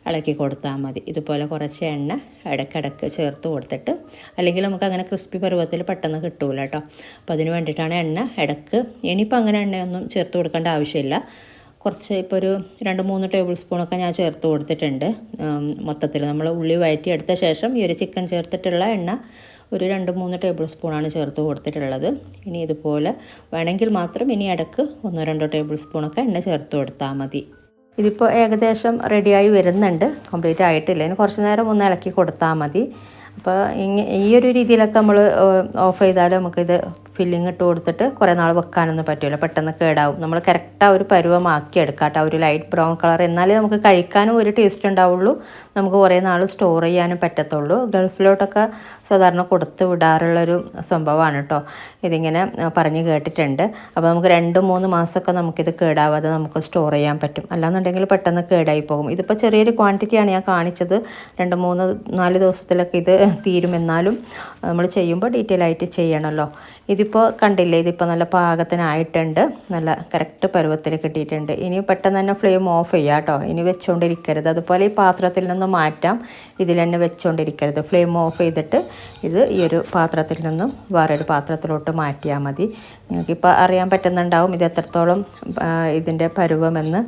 ഇളക്കി കൊടുത്താൽ മതി. ഇതുപോലെ കുറച്ച് എണ്ണ ഇടയ്ക്കിടയ്ക്ക് ചേർത്ത് കൊടുത്തിട്ട്, അല്ലെങ്കിൽ നമുക്ക് അങ്ങനെ ക്രിസ്പി പരുവത്തിൽ പെട്ടെന്ന് കിട്ടൂല കേട്ടോ. അപ്പോൾ അതിന് വേണ്ടിയിട്ടാണ് എണ്ണ ഇടയ്ക്ക്. ഇനിയിപ്പോൾ അങ്ങനെ എണ്ണയൊന്നും ചേർത്ത് കൊടുക്കേണ്ട ആവശ്യമില്ല. കുറച്ച് ഇപ്പോൾ ഒരു 2-3 ടേബിൾ സ്പൂണൊക്കെ ഞാൻ ചേർത്ത് കൊടുത്തിട്ടുണ്ട്. മൊത്തത്തിൽ നമ്മൾ ഉള്ളി വഴറ്റിയെടുത്ത ശേഷം ഈ ഒരു ചിക്കൻ ചേർത്തിട്ടുള്ള എണ്ണ ഒരു 2-3 ടേബിൾ സ്പൂണാണ് ചേർത്ത് കൊടുത്തിട്ടുള്ളത്. ഇനി ഇതുപോലെ വേണമെങ്കിൽ മാത്രം ഇനി ഇടയ്ക്ക് 1-2 ടേബിൾ സ്പൂണൊക്കെ എണ്ണ ചേർത്ത് കൊടുത്താൽ മതി. ഇതിപ്പോൾ ഏകദേശം റെഡിയായി വരുന്നുണ്ട്, കംപ്ലീറ്റ് ആയിട്ടില്ല. ഇനി കുറച്ച് നേരം ഒന്ന് ഇളക്കി കൊടുത്താൽ മതി. അപ്പോൾ ഈ ഒരു രീതിയിലൊക്കെ നമ്മൾ ഓഫ് ചെയ്താൽ നമുക്കിത് ഫില്ലിങ് ഇട്ട് കൊടുത്തിട്ട് കുറേ നാൾ വെക്കാനൊന്നും പറ്റില്ല, പെട്ടെന്ന് കേടാവും. നമ്മൾ കറക്റ്റ് ആ ഒരു പരുവമാക്കി എടുക്കാം കേട്ടോ, ഒരു ലൈറ്റ് ബ്രൗൺ കളർ. എന്നാലേ നമുക്ക് കഴിക്കാനും ഒരു ടേസ്റ്റ് ഉണ്ടാവുള്ളൂ, നമുക്ക് കുറേ നാൾ സ്റ്റോർ ചെയ്യാനും പറ്റത്തുള്ളൂ. ഗൾഫിലോട്ടൊക്കെ സാധാരണ കൊടുത്ത് വിടാറുള്ളൊരു സംഭവമാണ് കേട്ടോ, ഇതിങ്ങനെ പറഞ്ഞ് കേട്ടിട്ടുണ്ട്. അപ്പോൾ നമുക്ക് 2-3 മാസമൊക്കെ നമുക്കിത് കേടാവാതെ നമുക്ക് സ്റ്റോർ ചെയ്യാൻ പറ്റും. അല്ലാന്നുണ്ടെങ്കിൽ പെട്ടെന്ന് കേടായി പോകും. ഇതിപ്പോൾ ചെറിയൊരു ക്വാണ്ടിറ്റിയാണ് ഞാൻ കാണിച്ചത്, 2-3-4 ദിവസത്തിലൊക്കെ ഇത് തീരും. എന്നാലും നമ്മൾ ചെയ്യുമ്പോൾ ഡീറ്റെയിൽ ആയിട്ട് ചെയ്യണമല്ലോ. ഇതിപ്പോൾ കണ്ടില്ലേ, ഇതിപ്പോൾ നല്ല പാകത്തിനായിട്ടുണ്ട്, നല്ല കറക്റ്റ് പരുവത്തിൽ കിട്ടിയിട്ടുണ്ട്. ഇനി പെട്ടെന്ന് തന്നെ ഫ്ലെയിം ഓഫ് ചെയ്യാം കേട്ടോ, ഇനി വെച്ചുകൊണ്ടിരിക്കരുത്. അതുപോലെ ഈ പാത്രത്തിൽ നിന്ന് മാറ്റാം, ഇതിൽ തന്നെ വെച്ചുകൊണ്ടിരിക്കരുത്. ഫ്ലെയിം ഓഫ് ചെയ്തിട്ട് ഇത് ഈ ഒരു പാത്രത്തിൽ നിന്നും വേറൊരു പാത്രത്തിലോട്ട് മാറ്റിയാൽ മതി. നിങ്ങൾക്കിപ്പോൾ അറിയാൻ പറ്റുന്നുണ്ടാവും ഇത് എത്രത്തോളം ഇതിൻ്റെ പരുവമെന്ന്.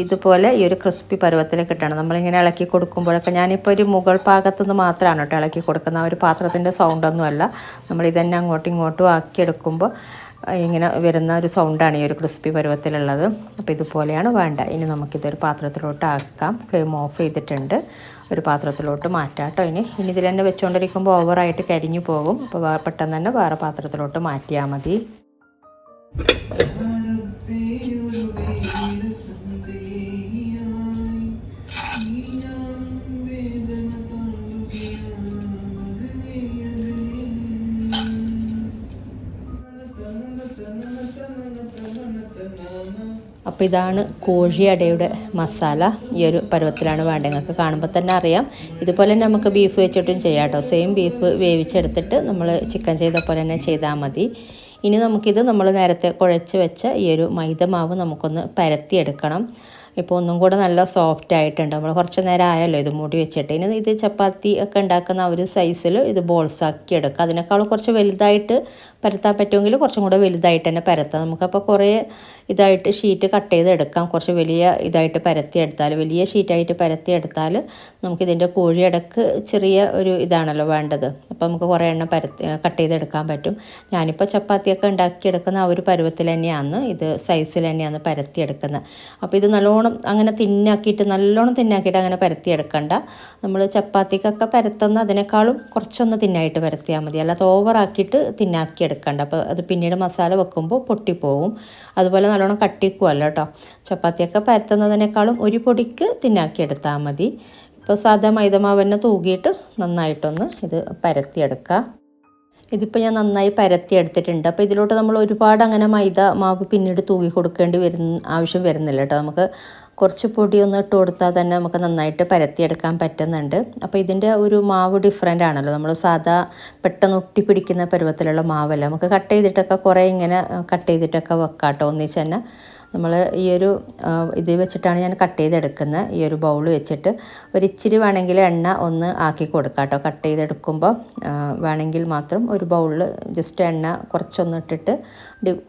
ഇതുപോലെ ഈ ഒരു ക്രിസ്പി പരുവത്തിൽ കിട്ടണം. നമ്മളിങ്ങനെ ഇളക്കി കൊടുക്കുമ്പോഴൊക്കെ, ഞാനിപ്പോൾ ഒരു മുകൾ ഭാഗത്തുനിന്ന് മാത്രമാണ് കേട്ടോ ഇളക്കി കൊടുക്കുന്നത്, ആ ഒരു പാത്രത്തിൻ്റെ സൗണ്ടൊന്നുമല്ല. നമ്മളിതന്നെ അങ്ങോട്ടും ഇങ്ങോട്ടും ആക്കിയെടുക്കുമ്പോൾ ഇങ്ങനെ വരുന്ന ഒരു സൗണ്ടാണ് ഈ ഒരു ക്രിസ്പി പരുവത്തിലുള്ളത്. അപ്പോൾ ഇതുപോലെയാണ് വേണ്ട. ഇനി നമുക്കിതൊരു പാത്രത്തിലോട്ട് ആക്കാം. ഫ്ലെയിം ഓഫ് ചെയ്തിട്ടുണ്ട്, ഒരു പാത്രത്തിലോട്ട് മാറ്റാം കേട്ടോ. ഇനി ഇതിൽ തന്നെ വെച്ചുകൊണ്ടിരിക്കുമ്പോൾ ഓവറായിട്ട് കരിഞ്ഞു പോകും. അപ്പോൾ പെട്ടെന്ന് തന്നെ വേറെ പാത്രത്തിലോട്ട് മാറ്റിയാൽ മതി. അപ്പോൾ ഇതാണ് കോഴിയടയുടെ മസാല. ഈ ഒരു പരുവത്തിലാണ് വേണ്ടത്. നിങ്ങൾക്ക് കാണുമ്പോൾ തന്നെ അറിയാം. ഇതുപോലെ തന്നെ നമുക്ക് ബീഫ് വെച്ചിട്ടും ചെയ്യാം കേട്ടോ. സെയിം ബീഫ് വേവിച്ചെടുത്തിട്ട് നമ്മൾ ചിക്കൻ ചെയ്ത പോലെ തന്നെ ചെയ്താൽ മതി. ഇനി നമുക്കിത് നമ്മൾ നേരത്തെ കുഴച്ച് വെച്ച ഈ ഒരു മൈദമാവ് നമുക്കൊന്ന് പരത്തിയെടുക്കണം. ഇപ്പോൾ ഒന്നും കൂടെ നല്ല സോഫ്റ്റ് ആയിട്ടുണ്ട്. നമ്മൾ കുറച്ച് നേരം ആയല്ലോ ഇത് മൂടി വെച്ചിട്ട്. ഇനി ഇത് ചപ്പാത്തി ഒക്കെ ഉണ്ടാക്കുന്ന ആ ഒരു സൈസിൽ ഇത് ബോൾസാക്കി എടുക്കുക. അതിനേക്കാൾ കുറച്ച് വലുതായിട്ട് പരത്താൻ പറ്റുമെങ്കിൽ കുറച്ചും കൂടെ വലുതായിട്ട് തന്നെ പരത്താം. നമുക്കപ്പോൾ കുറേ ഇതായിട്ട് ഷീറ്റ് കട്ട് ചെയ്തെടുക്കാം. കുറച്ച് വലിയ ഇതായിട്ട് പരത്തിയെടുത്താൽ, വലിയ ഷീറ്റായിട്ട് പരത്തിയെടുത്താൽ നമുക്കിതിൻ്റെ കോഴിയടക്ക് ചെറിയ ഒരു ഇതാണല്ലോ വേണ്ടത്. അപ്പോൾ നമുക്ക് കുറേ എണ്ണം കട്ട് ചെയ്തെടുക്കാൻ പറ്റും. ഞാനിപ്പോൾ ചപ്പാത്തിയൊക്കെ ഉണ്ടാക്കിയെടുക്കുന്ന ആ ഒരു പരുവത്തിൽ തന്നെയാണ്, ഇത് സൈസിൽ തന്നെയാണ് പരത്തിയെടുക്കുന്നത്. അപ്പോൾ ഇത് നല്ലോണം അങ്ങനെ നല്ലോണം തിന്നാക്കിയിട്ട് അങ്ങനെ പരത്തിയെടുക്കണ്ട. നമ്മൾ ചപ്പാത്തിക്കൊക്കെ പരത്തുന്ന അതിനേക്കാളും കുറച്ചൊന്ന് തിന്നായിട്ട് പരത്തിയാൽ മതി, അല്ലാതെ ഓവറാക്കിയിട്ട് തിന്നാക്കിയെടുക്കണ്ട. അപ്പോൾ അത് പിന്നീട് മസാല വെക്കുമ്പോൾ പൊട്ടിപ്പോവും. അതുപോലെ നല്ലോണം കട്ടിക്കുമല്ലോ കേട്ടോ. ചപ്പാത്തിയൊക്കെ പരത്തുന്നതിനേക്കാളും ഒരു പൊടിക്ക് തിന്നാക്കിയെടുത്താൽ മതി. ഇപ്പോൾ സാധാ മൈദമാവന്നെ തൂകിയിട്ട് നന്നായിട്ടൊന്ന് ഇത് പരത്തിയെടുക്കുക. ഇതിപ്പോൾ ഞാൻ നന്നായി പരത്തിയെടുത്തിട്ടുണ്ട്. അപ്പോൾ ഇതിലോട്ട് നമ്മൾ ഒരുപാട് അങ്ങനെ മൈദ മാവ് പിന്നീട് തൂക്കി കൊടുക്കേണ്ടി ആവശ്യം വരുന്നില്ല കേട്ടോ. നമുക്ക് കുറച്ച് പൊടി ഒന്ന് ഇട്ട് കൊടുത്താൽ തന്നെ നമുക്ക് നന്നായിട്ട് പരത്തിയെടുക്കാൻ പറ്റുന്നുണ്ട്. അപ്പോൾ ഇതിൻ്റെ ഒരു മാവ് ഡിഫറെൻ്റ് ആണല്ലോ. നമ്മൾ സാധാ പെട്ടെന്ന് ഒട്ടിപ്പിടിക്കുന്ന പരുവത്തിലുള്ള മാവല്ല. നമുക്ക് കട്ട് ചെയ്തിട്ടൊക്കെ കുറേ ഇങ്ങനെ കട്ട് ചെയ്തിട്ടൊക്കെ വെക്കാം കേട്ടോ. ഒന്നിച്ച് തന്നെ നമ്മൾ ഈ ഒരു ഇത് വെച്ചിട്ടാണ് ഞാൻ കട്ട് ചെയ്തെടുക്കുന്നത്. ഈ ഒരു ബൗൾ വെച്ചിട്ട് ഒരിച്ചിരി വേണമെങ്കിൽ എണ്ണ ഒന്ന് ആക്കി കൊടുക്കാം കേട്ടോ. കട്ട് ചെയ്തെടുക്കുമ്പോൾ വേണമെങ്കിൽ മാത്രം ഒരു ബൗളിൽ ജസ്റ്റ് എണ്ണ കുറച്ചൊന്ന് ഇട്ടിട്ട്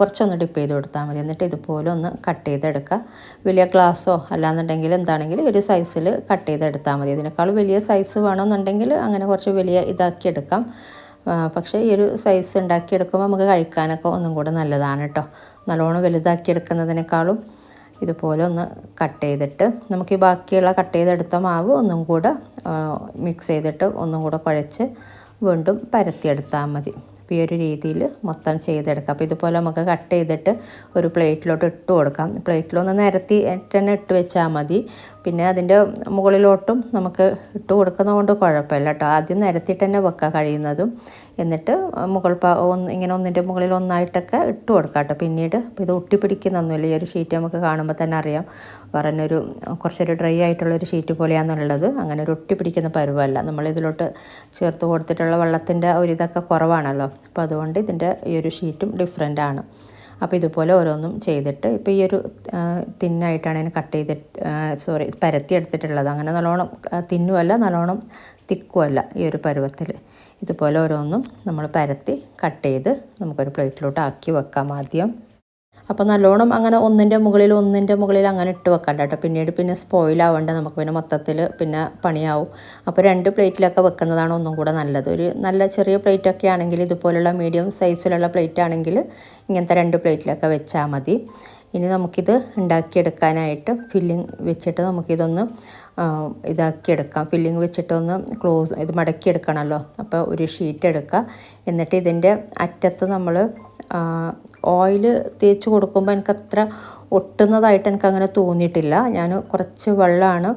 കുറച്ചൊന്ന് ഡിപ്പ് ചെയ്ത് കൊടുത്താൽ മതി. എന്നിട്ട് ഇതുപോലെ ഒന്ന് കട്ട് ചെയ്തെടുക്കുക. വലിയ ഗ്ലാസ്സോ അല്ലാന്നുണ്ടെങ്കിൽ എന്താണെങ്കിലും ഒരു സൈസിൽ കട്ട് ചെയ്തെടുത്താൽ മതി. ഇതിനേക്കാൾ വലിയ സൈസ് വേണമെന്നുണ്ടെങ്കിൽ അങ്ങനെ കുറച്ച് വലിയ ഇതാക്കി എടുക്കാം. പക്ഷേ ഈ ഒരു സൈസ് ഉണ്ടാക്കിയെടുക്കുമ്പോൾ നമുക്ക് കഴിക്കാനൊക്കെ ഒന്നും കൂടെ നല്ലതാണ് കേട്ടോ. നല്ലോണം വലുതാക്കിയെടുക്കുന്നതിനേക്കാളും ഇതുപോലെ ഒന്ന് കട്ട് ചെയ്തിട്ട് നമുക്ക് ഈ ബാക്കിയുള്ള കട്ട് ചെയ്തെടുത്ത മാവ് ഒന്നും കൂടെ മിക്സ് ചെയ്തിട്ട് ഒന്നും കൂടെ കുഴച്ച് വീണ്ടും പരത്തിയെടുത്താൽ മതി. അപ്പോൾ ഈ ഒരു രീതിയിൽ മൊത്തം ചെയ്തെടുക്കാം. അപ്പോൾ ഇതുപോലെ നമുക്ക് കട്ട് ചെയ്തിട്ട് ഒരു പ്ലേറ്റിലോട്ട് ഇട്ട് കൊടുക്കാം. പ്ലേറ്റിലൊന്ന് നിരത്തി തന്നെ ഇട്ട് വെച്ചാൽ മതി. പിന്നെ അതിൻ്റെ മുകളിലോട്ടും നമുക്ക് ഇട്ട് കൊടുക്കുന്നതുകൊണ്ട് കുഴപ്പമില്ല കേട്ടോ. ആദ്യം നിരത്തിയിട്ട് തന്നെ വെക്കാൻ കഴിയുന്നതും, എന്നിട്ട് ഇങ്ങനെ ഒന്നിൻ്റെ മുകളിൽ ഒന്നായിട്ടൊക്കെ ഇട്ട് കൊടുക്കാം കേട്ടോ. പിന്നീട് ഇത് ഒട്ടിപ്പിടിക്കുന്നൊന്നുമില്ല. ഈ ഒരു ഷീറ്റ് നമുക്ക് കാണുമ്പോൾ തന്നെ അറിയാം, പറഞ്ഞൊരു കുറച്ചൊരു ഡ്രൈ ആയിട്ടുള്ളൊരു ഷീറ്റ് പോലെയാണെന്നുള്ളത്. അങ്ങനെ ഒരു ഒട്ടിപ്പിടിക്കുന്ന പരുവല്ല. നമ്മളിതിലോട്ട് ചേർത്ത് കൊടുത്തിട്ടുള്ള വെള്ളത്തിൻ്റെ ഒരിതൊക്കെ കുറവാണല്ലോ. അപ്പോൾ അതുകൊണ്ട് ഇതിൻ്റെ ഈ ഒരു ഷീറ്റും ഡിഫറെൻ്റ് ആണ്. അപ്പോൾ ഇതുപോലെ ഓരോന്നും ചെയ്തിട്ട് ഇപ്പോൾ ഈ ഒരു തിന്നായിട്ടാണ് ഞാൻ പരത്തി എടുത്തിട്ടുള്ളത്. അങ്ങനെ നല്ലോണം തിന്നുമല്ല നല്ലോണം തിക്കുമല്ല. ഈ ഒരു പരുവത്തിൽ ഇതുപോലെ ഓരോന്നും നമ്മൾ പരത്തി കട്ട് ചെയ്ത് നമുക്കൊരു പ്ലേറ്റിലോട്ട് ആക്കി വെക്കാം ആദ്യം. അപ്പോൾ നല്ലോണം അങ്ങനെ ഒന്നിൻ്റെ മുകളിൽ അങ്ങനെ ഇട്ട് വെക്കണ്ട കേട്ടോ. പിന്നെ സ്പോയിലാവേണ്ട, നമുക്ക് പിന്നെ മൊത്തത്തിൽ പിന്നെ പണിയാവും. അപ്പോൾ 2 പ്ലേറ്റിലൊക്കെ വെക്കുന്നതാണ് ഒന്നും കൂടെ നല്ലത്. ഒരു നല്ല ചെറിയ പ്ലേറ്റൊക്കെ ആണെങ്കിൽ, ഇതുപോലുള്ള മീഡിയം സൈസിലുള്ള പ്ലേറ്റ് ആണെങ്കിൽ ഇങ്ങനത്തെ 2 പ്ലേറ്റിലൊക്കെ വെച്ചാൽ മതി. ഇനി നമുക്കിത് ഉണ്ടാക്കിയെടുക്കാനായിട്ട് ഫില്ലിങ് വെച്ചിട്ട് നമുക്കിതൊന്ന് ഇതാക്കിയെടുക്കാം. ഫില്ലിങ് വെച്ചിട്ടൊന്ന് ഇത് മടക്കിയെടുക്കണമല്ലോ. അപ്പോൾ ഒരു ഷീറ്റ് എടുക്കുക. എന്നിട്ട് ഇതിൻ്റെ അറ്റത്ത് നമ്മൾ ഓയിൽ തേച്ച് കൊടുക്കുമ്പോൾ എനിക്കത്ര ഒട്ടുന്നതായിട്ട് എനിക്കങ്ങനെ തോന്നിയിട്ടില്ല. ഞാൻ കുറച്ച് വെള്ളമാണ്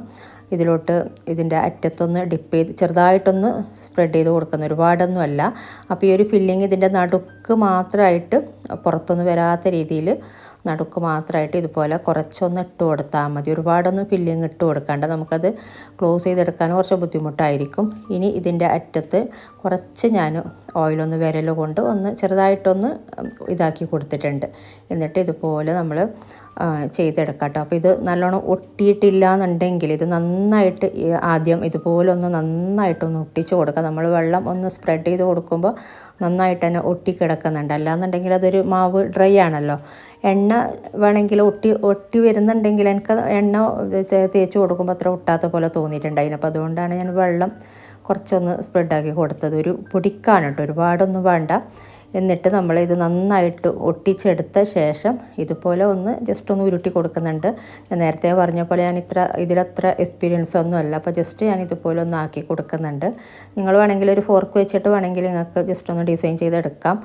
ഇതിലോട്ട് ഇതിൻ്റെ അറ്റത്തൊന്ന് ഡിപ്പ് ചെയ്ത് ചെറുതായിട്ടൊന്ന് സ്പ്രെഡ് ചെയ്ത് കൊടുക്കുന്നത്, ഒരുപാടൊന്നുമല്ല. അപ്പോൾ ഈ ഒരു ഫില്ലിങ് ഇതിൻ്റെ നടുക്ക് മാത്രമായിട്ട് പുറത്തൊന്നും വരാത്ത രീതിയിൽ നടുക്ക് മാത്രമായിട്ട് ഇതുപോലെ കുറച്ചൊന്ന് ഇട്ട് കൊടുത്താൽ മതി. ഒരുപാടൊന്നും ഫില്ലിങ് ഇട്ട് കൊടുക്കാണ്ട്, നമുക്കത് ക്ലോസ് ചെയ്തെടുക്കാൻ കുറച്ച് ബുദ്ധിമുട്ടായിരിക്കും. ഇനി ഇതിൻ്റെ അറ്റത്ത് കുറച്ച് ഞാൻ ഓയിലൊന്ന് വിരൽ കൊണ്ട് ഒന്ന് ചെറുതായിട്ടൊന്ന് ഇതാക്കി കൊടുത്തിട്ടുണ്ട്. എന്നിട്ട് ഇതുപോലെ നമ്മൾ ചെയ്തെടുക്കാം കേട്ടോ. അപ്പോൾ ഇത് നല്ലോണം ഒട്ടിയിട്ടില്ല എന്നുണ്ടെങ്കിൽ ഇത് നന്നായിട്ട് ആദ്യം ഇതുപോലെ ഒന്ന് നന്നായിട്ടൊന്ന് ഒട്ടിച്ച് കൊടുക്കുക. നമ്മൾ വെള്ളം ഒന്ന് സ്പ്രെഡ് ചെയ്ത് കൊടുക്കുമ്പോൾ നന്നായിട്ട് തന്നെ ഒട്ടിക്കിടക്കുന്നുണ്ട്. അല്ലാന്നുണ്ടെങ്കിൽ അതൊരു മാവ് ഡ്രൈ ആണല്ലോ. എണ്ണ വേണമെങ്കിൽ ഒട്ടി വരുന്നുണ്ടെങ്കിൽ എനിക്ക് എണ്ണ തേച്ച് കൊടുക്കുമ്പോൾ അത്ര ഒട്ടാത്ത പോലെ തോന്നിയിട്ടുണ്ടായിന്. അപ്പോൾ അതുകൊണ്ടാണ് ഞാൻ വെള്ളം കുറച്ചൊന്ന് സ്പ്രെഡാക്കി കൊടുത്തത്. ഒരു പൊടിക്കാണ് കേട്ടോ, ഒരുപാടൊന്നും വേണ്ട. എന്നിട്ട് നമ്മളിത് നന്നായിട്ട് ഒട്ടിച്ചെടുത്ത ശേഷം ഇതുപോലെ ഒന്ന് ജസ്റ്റ് ഒന്ന് ഉരുട്ടി കൊടുക്കുന്നുണ്ട്. ഞാൻ നേരത്തെ പറഞ്ഞ പോലെ ഇതിലത്ര എക്സ്പീരിയൻസ് ഒന്നുമല്ല. അപ്പോൾ ജസ്റ്റ് ഞാൻ ഇതുപോലെ ഒന്ന് ആക്കി കൊടുക്കുന്നുണ്ട്. നിങ്ങൾ വേണമെങ്കിൽ ഒരു ഫോർക്ക് വെച്ചിട്ട് വേണമെങ്കിൽ നിങ്ങൾക്ക് ജസ്റ്റ് ഒന്ന് ഡിസൈൻ ചെയ്തെടുക്കാം.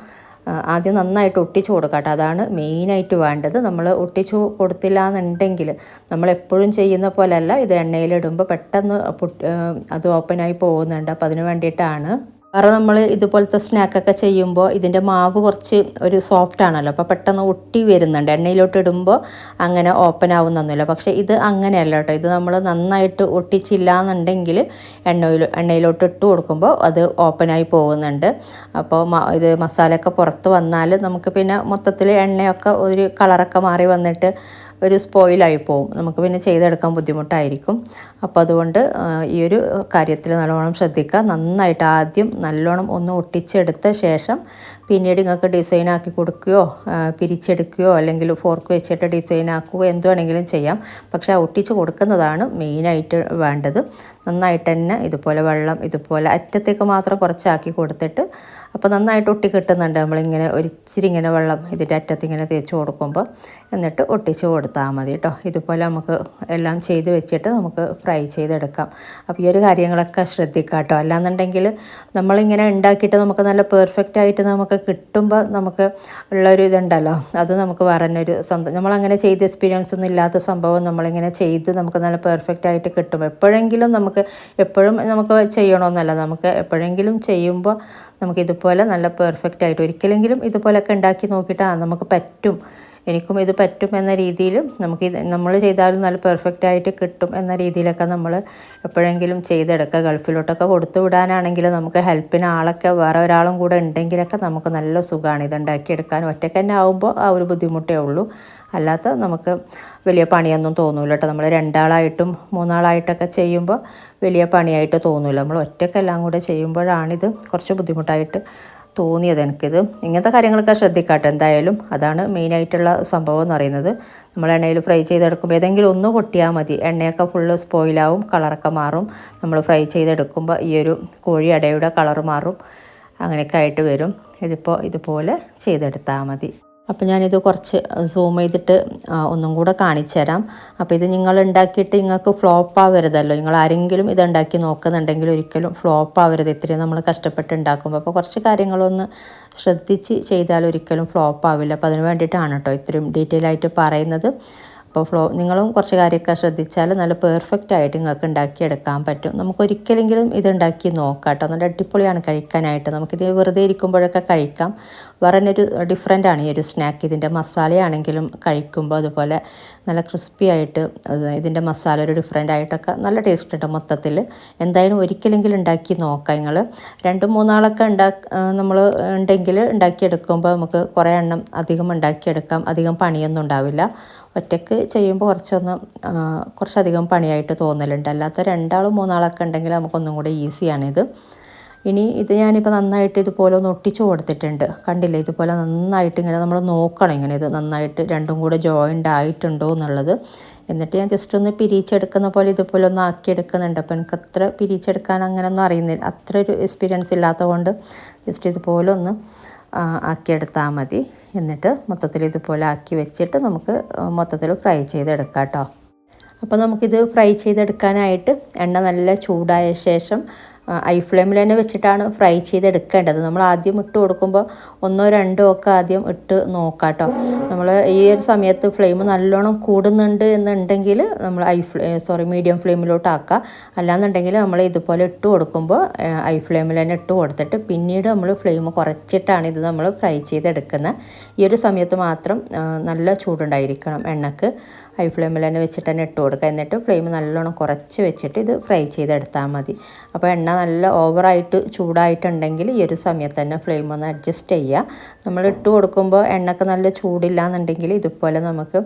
ആദ്യം നന്നായിട്ട് ഒട്ടിച്ചു കൊടുക്കാം കേട്ടോ. അതാണ് മെയിനായിട്ട് വേണ്ടത്. നമ്മൾ ഒട്ടിച്ചു കൊടുത്തില്ല എന്നുണ്ടെങ്കിൽ നമ്മളെപ്പോഴും ചെയ്യുന്ന പോലെയല്ല, ഇത് എണ്ണയിലിടുമ്പോൾ പെട്ടെന്ന് അത് ഓപ്പണായി പോകുന്നുണ്ട്. അപ്പോൾ അതിന് വേണ്ടിയിട്ടാണ്. വേറെ നമ്മൾ ഇതുപോലത്തെ സ്നാക്കൊക്കെ ചെയ്യുമ്പോൾ ഇതിൻ്റെ മാവ് കുറച്ച് ഒരു സോഫ്റ്റ് ആണല്ലോ, അപ്പോൾ പെട്ടെന്ന് ഒട്ടി വരുന്നുണ്ട്. എണ്ണയിലോട്ട് ഇടുമ്പോൾ അങ്ങനെ ഓപ്പൺ ആവുന്നൊന്നുമില്ല. പക്ഷേ ഇത് അങ്ങനെയല്ല കേട്ടോ. ഇത് നമ്മൾ നന്നായിട്ട് ഒട്ടിച്ചില്ല എന്നുണ്ടെങ്കിൽ എണ്ണയിലോട്ട് ഇട്ട് കൊടുക്കുമ്പോൾ അത് ഓപ്പണായി പോകുന്നുണ്ട്. അപ്പോൾ ഇത് മസാലയൊക്കെ പുറത്ത് വന്നാൽ നമുക്ക് പിന്നെ മൊത്തത്തിൽ എണ്ണയൊക്കെ ഒരു കളറൊക്കെ മാറി വന്നിട്ട് ഒരു സ്പോയിലായി പോവും. നമുക്ക് പിന്നെ ചെയ്തെടുക്കാൻ ബുദ്ധിമുട്ടായിരിക്കും. അപ്പോൾ അതുകൊണ്ട് ഈ ഒരു കാര്യത്തിൽ നല്ലോണം ശ്രദ്ധിക്കുക. നന്നായിട്ട് ആദ്യം നല്ലോണം ഒന്ന് ഒട്ടിച്ചെടുത്ത ശേഷം പിന്നീട് നിങ്ങൾക്ക് ഡിസൈനാക്കി കൊടുക്കുകയോ പിരിച്ചെടുക്കുകയോ അല്ലെങ്കിൽ ഫോർക്ക് വെച്ചിട്ട് ഡിസൈനാക്കുകയോ എന്ത് വേണമെങ്കിലും ചെയ്യാം. പക്ഷേ ഒട്ടിച്ച് കൊടുക്കുന്നതാണ് മെയിനായിട്ട് വേണ്ടത്. നന്നായിട്ട് തന്നെ ഇതുപോലെ വെള്ളം ഇതുപോലെ അറ്റത്തേക്ക് മാത്രം കുറച്ചാക്കി കൊടുത്തിട്ട് അപ്പോൾ നന്നായിട്ട് ഒട്ടി കിട്ടുന്നുണ്ട്. നമ്മളിങ്ങനെ ഒരിച്ചിരി ഇങ്ങനെ വെള്ളം ഇതിൻ്റെ അറ്റത്ത് ഇങ്ങനെ തേച്ച് കൊടുക്കുമ്പോൾ എന്നിട്ട് ഒട്ടിച്ച് കൊടുത്താൽ മതി കേട്ടോ. ഇതുപോലെ നമുക്ക് എല്ലാം ചെയ്ത് വെച്ചിട്ട് നമുക്ക് ഫ്രൈ ചെയ്തെടുക്കാം. അപ്പോൾ ഈ ഒരു കാര്യങ്ങളൊക്കെ ശ്രദ്ധിക്കാം കേട്ടോ. അല്ലാന്നുണ്ടെങ്കിൽ നമ്മളിങ്ങനെ ഉണ്ടാക്കിയിട്ട് നമുക്ക് നല്ല പെർഫെക്റ്റ് ആയിട്ട് നമുക്ക് കിട്ടുമ്പോൾ നമുക്ക് ഉള്ളൊരു ഇതുണ്ടല്ലോ, അത് നമുക്ക് പറഞ്ഞൊരു നമ്മളങ്ങനെ ചെയ്ത് എക്സ്പീരിയൻസ് ഒന്നും ഇല്ലാത്ത സംഭവം നമ്മളിങ്ങനെ ചെയ്ത് നമുക്ക് നല്ല പെർഫെക്റ്റ് ആയിട്ട് കിട്ടും. എപ്പോഴെങ്കിലും എപ്പോഴും നമുക്ക് ചെയ്യണമെന്നല്ല, നമുക്ക് എപ്പോഴെങ്കിലും ചെയ്യുമ്പോൾ നമുക്കിതുപോലെ നല്ല പെർഫെക്റ്റ് ആയിട്ട് ഒരിക്കലെങ്കിലും ഇതുപോലെയൊക്കെ ഉണ്ടാക്കി നോക്കിയിട്ട് നമുക്ക് പറ്റും, എനിക്കും ഇത് പറ്റും എന്ന രീതിയിൽ നമ്മൾ ചെയ്താലും നല്ല പെർഫെക്റ്റ് ആയിട്ട് കിട്ടും എന്ന രീതിയിലൊക്കെ നമ്മൾ എപ്പോഴെങ്കിലും ചെയ്തെടുക്കുക. ഗൾഫിലോട്ടൊക്കെ കൊടുത്തു വിടാനാണെങ്കിൽ നമുക്ക് ഹെൽപ്പിന് ആളൊക്കെ വേറെ ഒരാളും കൂടെ ഉണ്ടെങ്കിലൊക്കെ നമുക്ക് നല്ല സുഖമാണ് ഇതുണ്ടാക്കിയെടുക്കാൻ. ഒറ്റയ്ക്ക് തന്നെ ആകുമ്പോൾ ആ ഒരു ബുദ്ധിമുട്ടേ ഉള്ളൂ. അല്ലാത്ത നമുക്ക് വലിയ പണിയൊന്നും തോന്നില്ല കേട്ടോ. നമ്മൾ 2 ആളായിട്ടും 3 ആളായിട്ടൊക്കെ ചെയ്യുമ്പോൾ വലിയ പണിയായിട്ട് തോന്നില്ല. നമ്മൾ ഒറ്റയ്ക്കെല്ലാം കൂടെ ചെയ്യുമ്പോഴാണിത് കുറച്ച് ബുദ്ധിമുട്ടായിട്ട് തോന്നിയത് എനിക്കിത്. ഇങ്ങനത്തെ കാര്യങ്ങളൊക്കെ ശ്രദ്ധിക്കാട്ടോ. എന്തായാലും അതാണ് മെയിനായിട്ടുള്ള സംഭവം എന്ന് പറയുന്നത്. നമ്മൾ എണ്ണയിൽ ഫ്രൈ ചെയ്തെടുക്കുമ്പോൾ ഏതെങ്കിലും ഒന്ന് പൊട്ടിയാൽ മതി, എണ്ണയൊക്കെ ഫുള്ള് സ്പോയിലാവും, കളറൊക്കെ മാറും. നമ്മൾ ഫ്രൈ ചെയ്തെടുക്കുമ്പോൾ ഈ ഒരു കോഴി അടയുടെ കളർ മാറും, അങ്ങനെയൊക്കെ ആയിട്ട് വരും. ഇതിപ്പോൾ ഇതുപോലെ ചെയ്തെടുത്താൽ മതി. അപ്പോൾ ഞാനിത് കുറച്ച് സൂം ചെയ്തിട്ട് ഒന്നും കൂടെ കാണിച്ചു തരാം. അപ്പോൾ ഇത് നിങ്ങൾ ഉണ്ടാക്കിയിട്ട് നിങ്ങൾക്ക് ഫ്ലോപ്പ് ആവരുതല്ലോ. നിങ്ങൾ ആരെങ്കിലും ഇത് ഉണ്ടാക്കി നോക്കുന്നുണ്ടെങ്കിൽ ഒരിക്കലും ഫ്ലോപ്പ് ആവരുത്. ഇത്രയും നമ്മൾ കഷ്ടപ്പെട്ട് ഉണ്ടാക്കുമ്പോൾ അപ്പോൾ കുറച്ച് കാര്യങ്ങളൊന്ന് ശ്രദ്ധിച്ച് ചെയ്താൽ ഒരിക്കലും ഫ്ലോപ്പ് ആവില്ല. അപ്പോൾ അതിന് വേണ്ടിയിട്ടാണ് കേട്ടോ ഇത്രയും ഡീറ്റെയിൽ ആയിട്ട് പറയുന്നത്. അപ്പോൾ നിങ്ങളും കുറച്ച് കാര്യമൊക്കെ ശ്രദ്ധിച്ചാൽ നല്ല പെർഫെക്റ്റ് ആയിട്ട് നിങ്ങൾക്ക് ഉണ്ടാക്കിയെടുക്കാൻ പറ്റും. നമുക്കൊരിക്കലെങ്കിലും ഇത് ഉണ്ടാക്കി നോക്കാം കേട്ടോ. നല്ല അടിപൊളിയാണ് കഴിക്കാനായിട്ട്. നമുക്കിത് വെറുതെ ഇരിക്കുമ്പോഴൊക്കെ കഴിക്കാം. വേറെ ഒരു ഡിഫറെൻ്റ് ആണ് ഈ ഒരു സ്നാക്ക്. ഇതിൻ്റെ മസാലയാണെങ്കിലും കഴിക്കുമ്പോൾ അതുപോലെ നല്ല ക്രിസ്പി ആയിട്ട് ഇതിൻ്റെ മസാല ഒരു ഡിഫറെൻ്റ് ആയിട്ടൊക്കെ നല്ല ടേസ്റ്റ് ഉണ്ട് മൊത്തത്തിൽ. എന്തായാലും ഒരിക്കലെങ്കിലും ഉണ്ടാക്കി നോക്കാം നിങ്ങൾ. 2-3 ആളൊക്കെ നമ്മൾ ഉണ്ടെങ്കിൽ ഉണ്ടാക്കിയെടുക്കുമ്പോൾ നമുക്ക് കുറേ എണ്ണം അധികം ഉണ്ടാക്കിയെടുക്കാം. അധികം പണിയൊന്നും ഉണ്ടാവില്ല. ഒറ്റയ്ക്ക് ചെയ്യുമ്പോൾ കുറച്ചധികം പണിയായിട്ട് തോന്നലുണ്ട്. അല്ലാത്ത 2 ആളും 3 ആളൊക്കെ ഉണ്ടെങ്കിൽ നമുക്കൊന്നും കൂടെ ഈസിയാണിത്. ഇനി ഇത് ഞാനിപ്പോൾ നന്നായിട്ട് ഇതുപോലെ ഒന്ന് ഒട്ടിച്ച് കൊടുത്തിട്ടുണ്ട്. കണ്ടില്ലേ, ഇതുപോലെ നന്നായിട്ട് ഇങ്ങനെ നമ്മൾ നോക്കണം, ഇങ്ങനെ ഇത് നന്നായിട്ട് രണ്ടും കൂടെ ജോയിൻ്റ് ആയിട്ടുണ്ടോ എന്നുള്ളത്. എന്നിട്ട് ഞാൻ ജസ്റ്റ് ഒന്ന് പിരിച്ചെടുക്കുന്ന പോലെ ഇതുപോലെ ഒന്ന് ആക്കിയെടുക്കുന്നുണ്ട്. അപ്പോൾ എനിക്ക് അത്ര പിരിച്ചെടുക്കാൻ അങ്ങനെയൊന്നും അറിയുന്നില്ല, അത്ര ഒരു എക്സ്പീരിയൻസ് ഇല്ലാത്തത് കൊണ്ട് ജസ്റ്റ് ഇതുപോലെ ഒന്ന് ആക്കിയെടുത്താൽ മതി. എന്നിട്ട് മൊത്തത്തിൽ ഇതുപോലെ ആക്കി വെച്ചിട്ട് നമുക്ക് മൊത്തത്തിൽ ഫ്രൈ ചെയ്തെടുക്കാം കേട്ടോ. അപ്പോൾ നമുക്കിത് ഫ്രൈ ചെയ്തെടുക്കാനായിട്ട് എണ്ണ നല്ല ചൂടായ ശേഷം ഹൈ ഫ്ലെയിമിൽ തന്നെ വെച്ചിട്ടാണ് ഫ്രൈ ചെയ്തെടുക്കേണ്ടത്. നമ്മൾ ആദ്യം ഇട്ട് കൊടുക്കുമ്പോൾ 1 2 ഒക്കെ ആദ്യം ഇട്ട് നോക്കാം കേട്ടോ. നമ്മൾ ഈ ഒരു സമയത്ത് ഫ്ലെയിം നല്ലോണം കൂടുന്നുണ്ട് എന്നുണ്ടെങ്കിൽ നമ്മൾ മീഡിയം ഫ്ലെയിമിലോട്ട് ആക്കുക. അല്ലാന്നുണ്ടെങ്കിൽ നമ്മൾ ഇതുപോലെ ഇട്ട് കൊടുക്കുമ്പോൾ ഹൈ ഫ്ലെയിമിൽ തന്നെ ഇട്ട് കൊടുത്തിട്ട് പിന്നീട് നമ്മൾ ഫ്ലെയിം കുറച്ചിട്ടാണ് ഇത് നമ്മൾ ഫ്രൈ ചെയ്തെടുക്കുന്നത്. ഈ ഒരു സമയത്ത് മാത്രം നല്ല ചൂടുണ്ടായിരിക്കണം എണ്ണക്ക്. ഹൈ ഫ്ലെയിമിൽ തന്നെ വെച്ചിട്ട് തന്നെ ഇട്ട് കൊടുക്കുക. എന്നിട്ട് ഫ്ലെയിം നല്ലോണം കുറച്ച് വെച്ചിട്ട് ഇത് ഫ്രൈ ചെയ്തെടുത്താൽ മതി. അപ്പോൾ എണ്ണ നല്ല ഓവറായിട്ട് ചൂടായിട്ടുണ്ടെങ്കിൽ ഈ ഒരു സമയത്ത് തന്നെ ഫ്ലെയിം ഒന്ന് അഡ്ജസ്റ്റ് ചെയ്യുക. നമ്മൾ ഇട്ട് കൊടുക്കുമ്പോൾ എണ്ണക്ക് നല്ല ചൂടില്ല എന്നുണ്ടെങ്കിൽ ഇതുപോലെ നമുക്ക്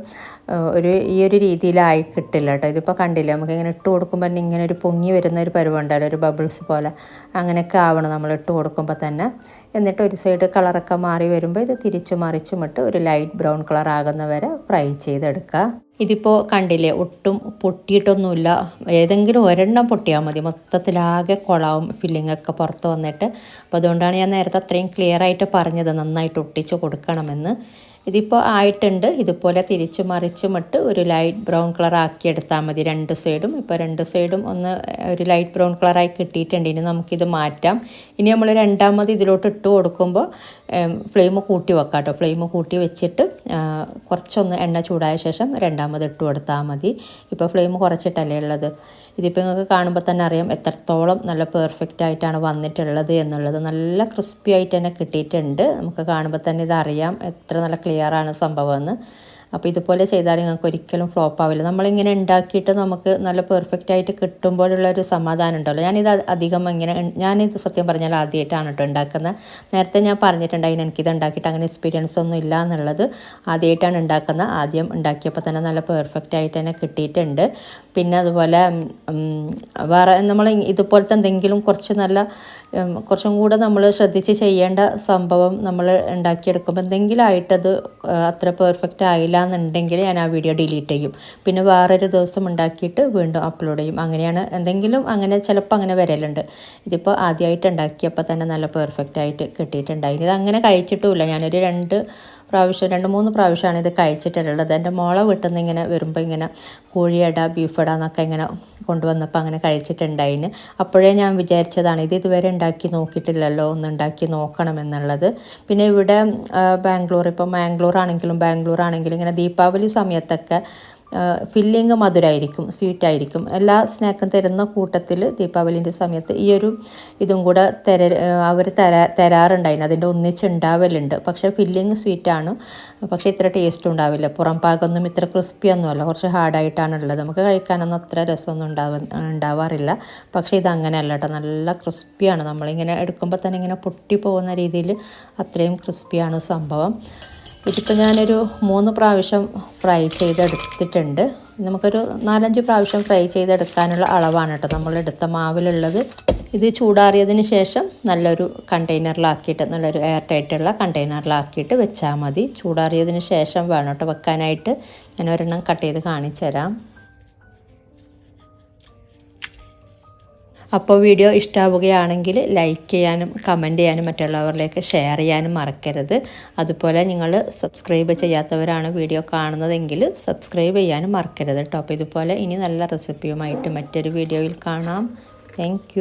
ഈ ഒരു രീതിയിലായി കിട്ടില്ല കേട്ടോ. ഇതിപ്പോൾ കണ്ടില്ലേ, നമുക്ക് ഇങ്ങനെ ഇട്ട് കൊടുക്കുമ്പോൾ തന്നെ ഇങ്ങനെ ഒരു പൊങ്ങി വരുന്ന ഒരു പരുവുണ്ടല്ലോ, ഒരു ബബിൾസ് പോലെ. അങ്ങനെയൊക്കെ ആവണം നമ്മൾ ഇട്ട് കൊടുക്കുമ്പോൾ തന്നെ. എന്നിട്ട് ഒരു സൈഡ് കളറൊക്കെ മാറി വരുമ്പോൾ ഇത് തിരിച്ചു മറിച്ചുമിട്ട് ഒരു ലൈറ്റ് ബ്രൗൺ കളർ ആകുന്ന വരെ ഫ്രൈ ചെയ്തെടുക്കുക. ഇതിപ്പോൾ കണ്ടില്ലേ, ഒട്ടും പൊട്ടിയിട്ടൊന്നുമില്ല. ഏതെങ്കിലും ഒരെണ്ണം പൊട്ടിയാൽ മതി, മൊത്തത്തിലാകെ കൊളാവും ഫില്ലിങ്ങൊക്കെ പുറത്ത് വന്നിട്ട്. അപ്പോൾ അതുകൊണ്ടാണ് ഞാൻ നേരത്തെ അത്രയും ക്ലിയർ ആയിട്ട് പറഞ്ഞത് നന്നായിട്ട് ഒട്ടിച്ച് കൊടുക്കണമെന്ന്. ഇതിപ്പോൾ ആയിട്ടുണ്ട്. ഇതുപോലെ തിരിച്ചു മറിച്ചുമിട്ട് ഒരു ലൈറ്റ് ബ്രൗൺ കളർ ആക്കിയെടുത്താൽ മതി രണ്ട് സൈഡും. ഇപ്പോൾ രണ്ട് സൈഡും ഒന്ന് ഒരു ലൈറ്റ് ബ്രൗൺ കളറായി കിട്ടിയിട്ടുണ്ട്. ഇനി നമുക്കിത് മാറ്റാം. ഇനി നമ്മൾ രണ്ടാമത് ഇതിലോട്ട് ഇട്ട് കൊടുക്കുമ്പോൾ ഫ്ലെയിം കൂട്ടി വെക്കാം കേട്ടോ. ഫ്ലെയിം കൂട്ടി വെച്ചിട്ട് കുറച്ചൊന്ന് എണ്ണ ചൂടായ ശേഷം രണ്ടാമത് ഇട്ട് കൊടുത്താൽ മതി. ഇപ്പോൾ ഫ്ലെയിം കുറച്ചിട്ടല്ലേ ഉള്ളത്. ഇതിപ്പോൾ നിങ്ങൾക്ക് കാണുമ്പോൾ തന്നെ അറിയാം എത്രത്തോളം നല്ല പെർഫെക്റ്റ് ആയിട്ടാണ് വന്നിട്ടുള്ളത് എന്നുള്ളത്. നല്ല ക്രിസ്പി ആയിട്ട് തന്നെ കിട്ടിയിട്ടുണ്ട്. നമുക്ക് കാണുമ്പോൾ തന്നെ ഇതറിയാം എത്ര നല്ല ക്ലിയറാണ് സംഭവമെന്ന്. അപ്പോൾ ഇതുപോലെ ചെയ്താൽ നിങ്ങൾക്ക് ഒരിക്കലും ഫ്ലോപ്പ് ആവില്ല. നമ്മളിങ്ങനെ ഉണ്ടാക്കിയിട്ട് നമുക്ക് നല്ല പെർഫെക്റ്റ് ആയിട്ട് കിട്ടുമ്പോഴുള്ളൊരു സമാധാനം ഉണ്ടല്ലോ. ഞാനിത് സത്യം പറഞ്ഞാൽ ആദ്യമായിട്ടാണ് കേട്ടോ ഉണ്ടാക്കുന്നത്. നേരത്തെ ഞാൻ പറഞ്ഞിട്ടുണ്ടായിരുന്നു എനിക്കിത് ഉണ്ടാക്കിയിട്ട് അങ്ങനെ എക്സ്പീരിയൻസ് ഒന്നും ഇല്ല എന്നുള്ളത്. ആദ്യമായിട്ടാണ് ഉണ്ടാക്കുന്നത്. ആദ്യം ഉണ്ടാക്കിയപ്പോൾ തന്നെ നല്ല പെർഫെക്റ്റ് ആയിട്ട് തന്നെ കിട്ടിയിട്ടുണ്ട്. പിന്നെ അതുപോലെ വേറെ നമ്മൾ ഇതുപോലത്തെ എന്തെങ്കിലും കുറച്ചും കൂടെ നമ്മൾ ശ്രദ്ധിച്ച് ചെയ്യേണ്ട സംഭവം നമ്മൾ ഉണ്ടാക്കിയെടുക്കുമ്പോൾ എന്തെങ്കിലും ആയിട്ടത് അത്ര പെർഫെക്റ്റ് ആയില്ല എന്നുണ്ടെങ്കിൽ ഞാൻ ആ വീഡിയോ ഡിലീറ്റ് ചെയ്യും. പിന്നെ വേറൊരു ദിവസം ഉണ്ടാക്കിയിട്ട് വീണ്ടും അപ്ലോഡ് ചെയ്യും. അങ്ങനെയാണ് എന്തെങ്കിലും ചിലപ്പോൾ അങ്ങനെ വരലുണ്ട്. ഇതിപ്പോൾ ആദ്യമായിട്ട് ഉണ്ടാക്കിയപ്പോൾ തന്നെ നല്ല പെർഫെക്റ്റ് ആയിട്ട് കിട്ടിയിട്ടുണ്ടായി. ഇത് അങ്ങനെ കഴിച്ചിട്ടുമില്ല. ഞാനൊരു 2-3 പ്രാവശ്യമാണ് ഇത് കഴിച്ചിട്ടുള്ളത്. എൻ്റെ മോളെ വീട്ടിൽ നിന്ന് ഇങ്ങനെ വരുമ്പോൾ ഇങ്ങനെ കോഴിയട ബീഫട എന്നൊക്കെ ഇങ്ങനെ കൊണ്ടുവന്നപ്പോൾ അങ്ങനെ കഴിച്ചിട്ടുണ്ടായിന്. അപ്പോഴേ ഞാൻ വിചാരിച്ചതാണ് ഇത് ഇതുവരെ ഉണ്ടാക്കി നോക്കിയിട്ടില്ലല്ലോ, ഒന്ന് ഉണ്ടാക്കി നോക്കണമെന്നുള്ളത്. പിന്നെ ഇവിടെ മാംഗ്ലൂർ ആണെങ്കിലും ഇങ്ങനെ ദീപാവലി സമയത്തൊക്കെ ഫില്ലിങ് മധുരമായിരിക്കും, സ്വീറ്റായിരിക്കും. എല്ലാ സ്നാക്കും തരുന്ന കൂട്ടത്തിൽ ദീപാവലിൻ്റെ സമയത്ത് ഈ ഒരു ഇതും കൂടെ അവർ തരാറുണ്ടായിരുന്നു. അതിൻ്റെ ഒന്നിച്ചുണ്ടാവലുണ്ട്. പക്ഷേ ഫില്ലിങ് സ്വീറ്റാണ്, പക്ഷേ ഇത്ര ടേസ്റ്റ് ഉണ്ടാവില്ല. പുറം പാകൊന്നും ഇത്ര ക്രിസ്പിയൊന്നുമല്ല, കുറച്ച് ഹാർഡായിട്ടാണുള്ളത്. നമുക്ക് കഴിക്കാനൊന്നും അത്ര രസമൊന്നും ഉണ്ടാവാറില്ല. പക്ഷേ ഇതങ്ങനെയല്ല കേട്ടോ, നല്ല ക്രിസ്പിയാണ്. നമ്മളിങ്ങനെ എടുക്കുമ്പോൾ തന്നെ ഇങ്ങനെ പൊട്ടിപ്പോകുന്ന രീതിയിൽ അത്രയും ക്രിസ്പിയാണ് സംഭവം. ഇതിപ്പോൾ ഞാനൊരു 3 പ്രാവശ്യം ഫ്രൈ ചെയ്തെടുത്തിട്ടുണ്ട്. നമുക്കൊരു 4-5 പ്രാവശ്യം ഫ്രൈ ചെയ്തെടുക്കാനുള്ള അളവാണ് കേട്ടോ നമ്മളെടുത്ത മാവിലുള്ളത്. ഇത് ചൂടാറിയതിന് ശേഷം നല്ലൊരു കണ്ടെയ്നറിലാക്കിയിട്ട്, നല്ലൊരു എയർ ടൈറ്റുള്ള കണ്ടെയ്നറിലാക്കിയിട്ട് വെച്ചാൽ മതി. ചൂടാറിയതിന് ശേഷം വേണം കേട്ടോ വെക്കാനായിട്ട്. ഞാൻ ഒരെണ്ണം കട്ട് ചെയ്ത് കാണിച്ചു തരാം. അപ്പോൾ വീഡിയോ ഇഷ്ടമാവുകയാണെങ്കിൽ ലൈക്ക് ചെയ്യാനും കമൻറ്റ് ചെയ്യാനും മറ്റുള്ളവരിലേക്ക് ഷെയർ ചെയ്യാനും മറക്കരുത്. അതുപോലെ നിങ്ങൾ സബ്സ്ക്രൈബ് ചെയ്യാത്തവരാണ് വീഡിയോ കാണുന്നതെങ്കിൽ സബ്സ്ക്രൈബ് ചെയ്യാനും മറക്കരുത് കേട്ടോ. അപ്പോൾ ഇതുപോലെ ഇനി നല്ല റെസിപ്പിയുമായിട്ട് മറ്റൊരു വീഡിയോയിൽ കാണാം. താങ്ക്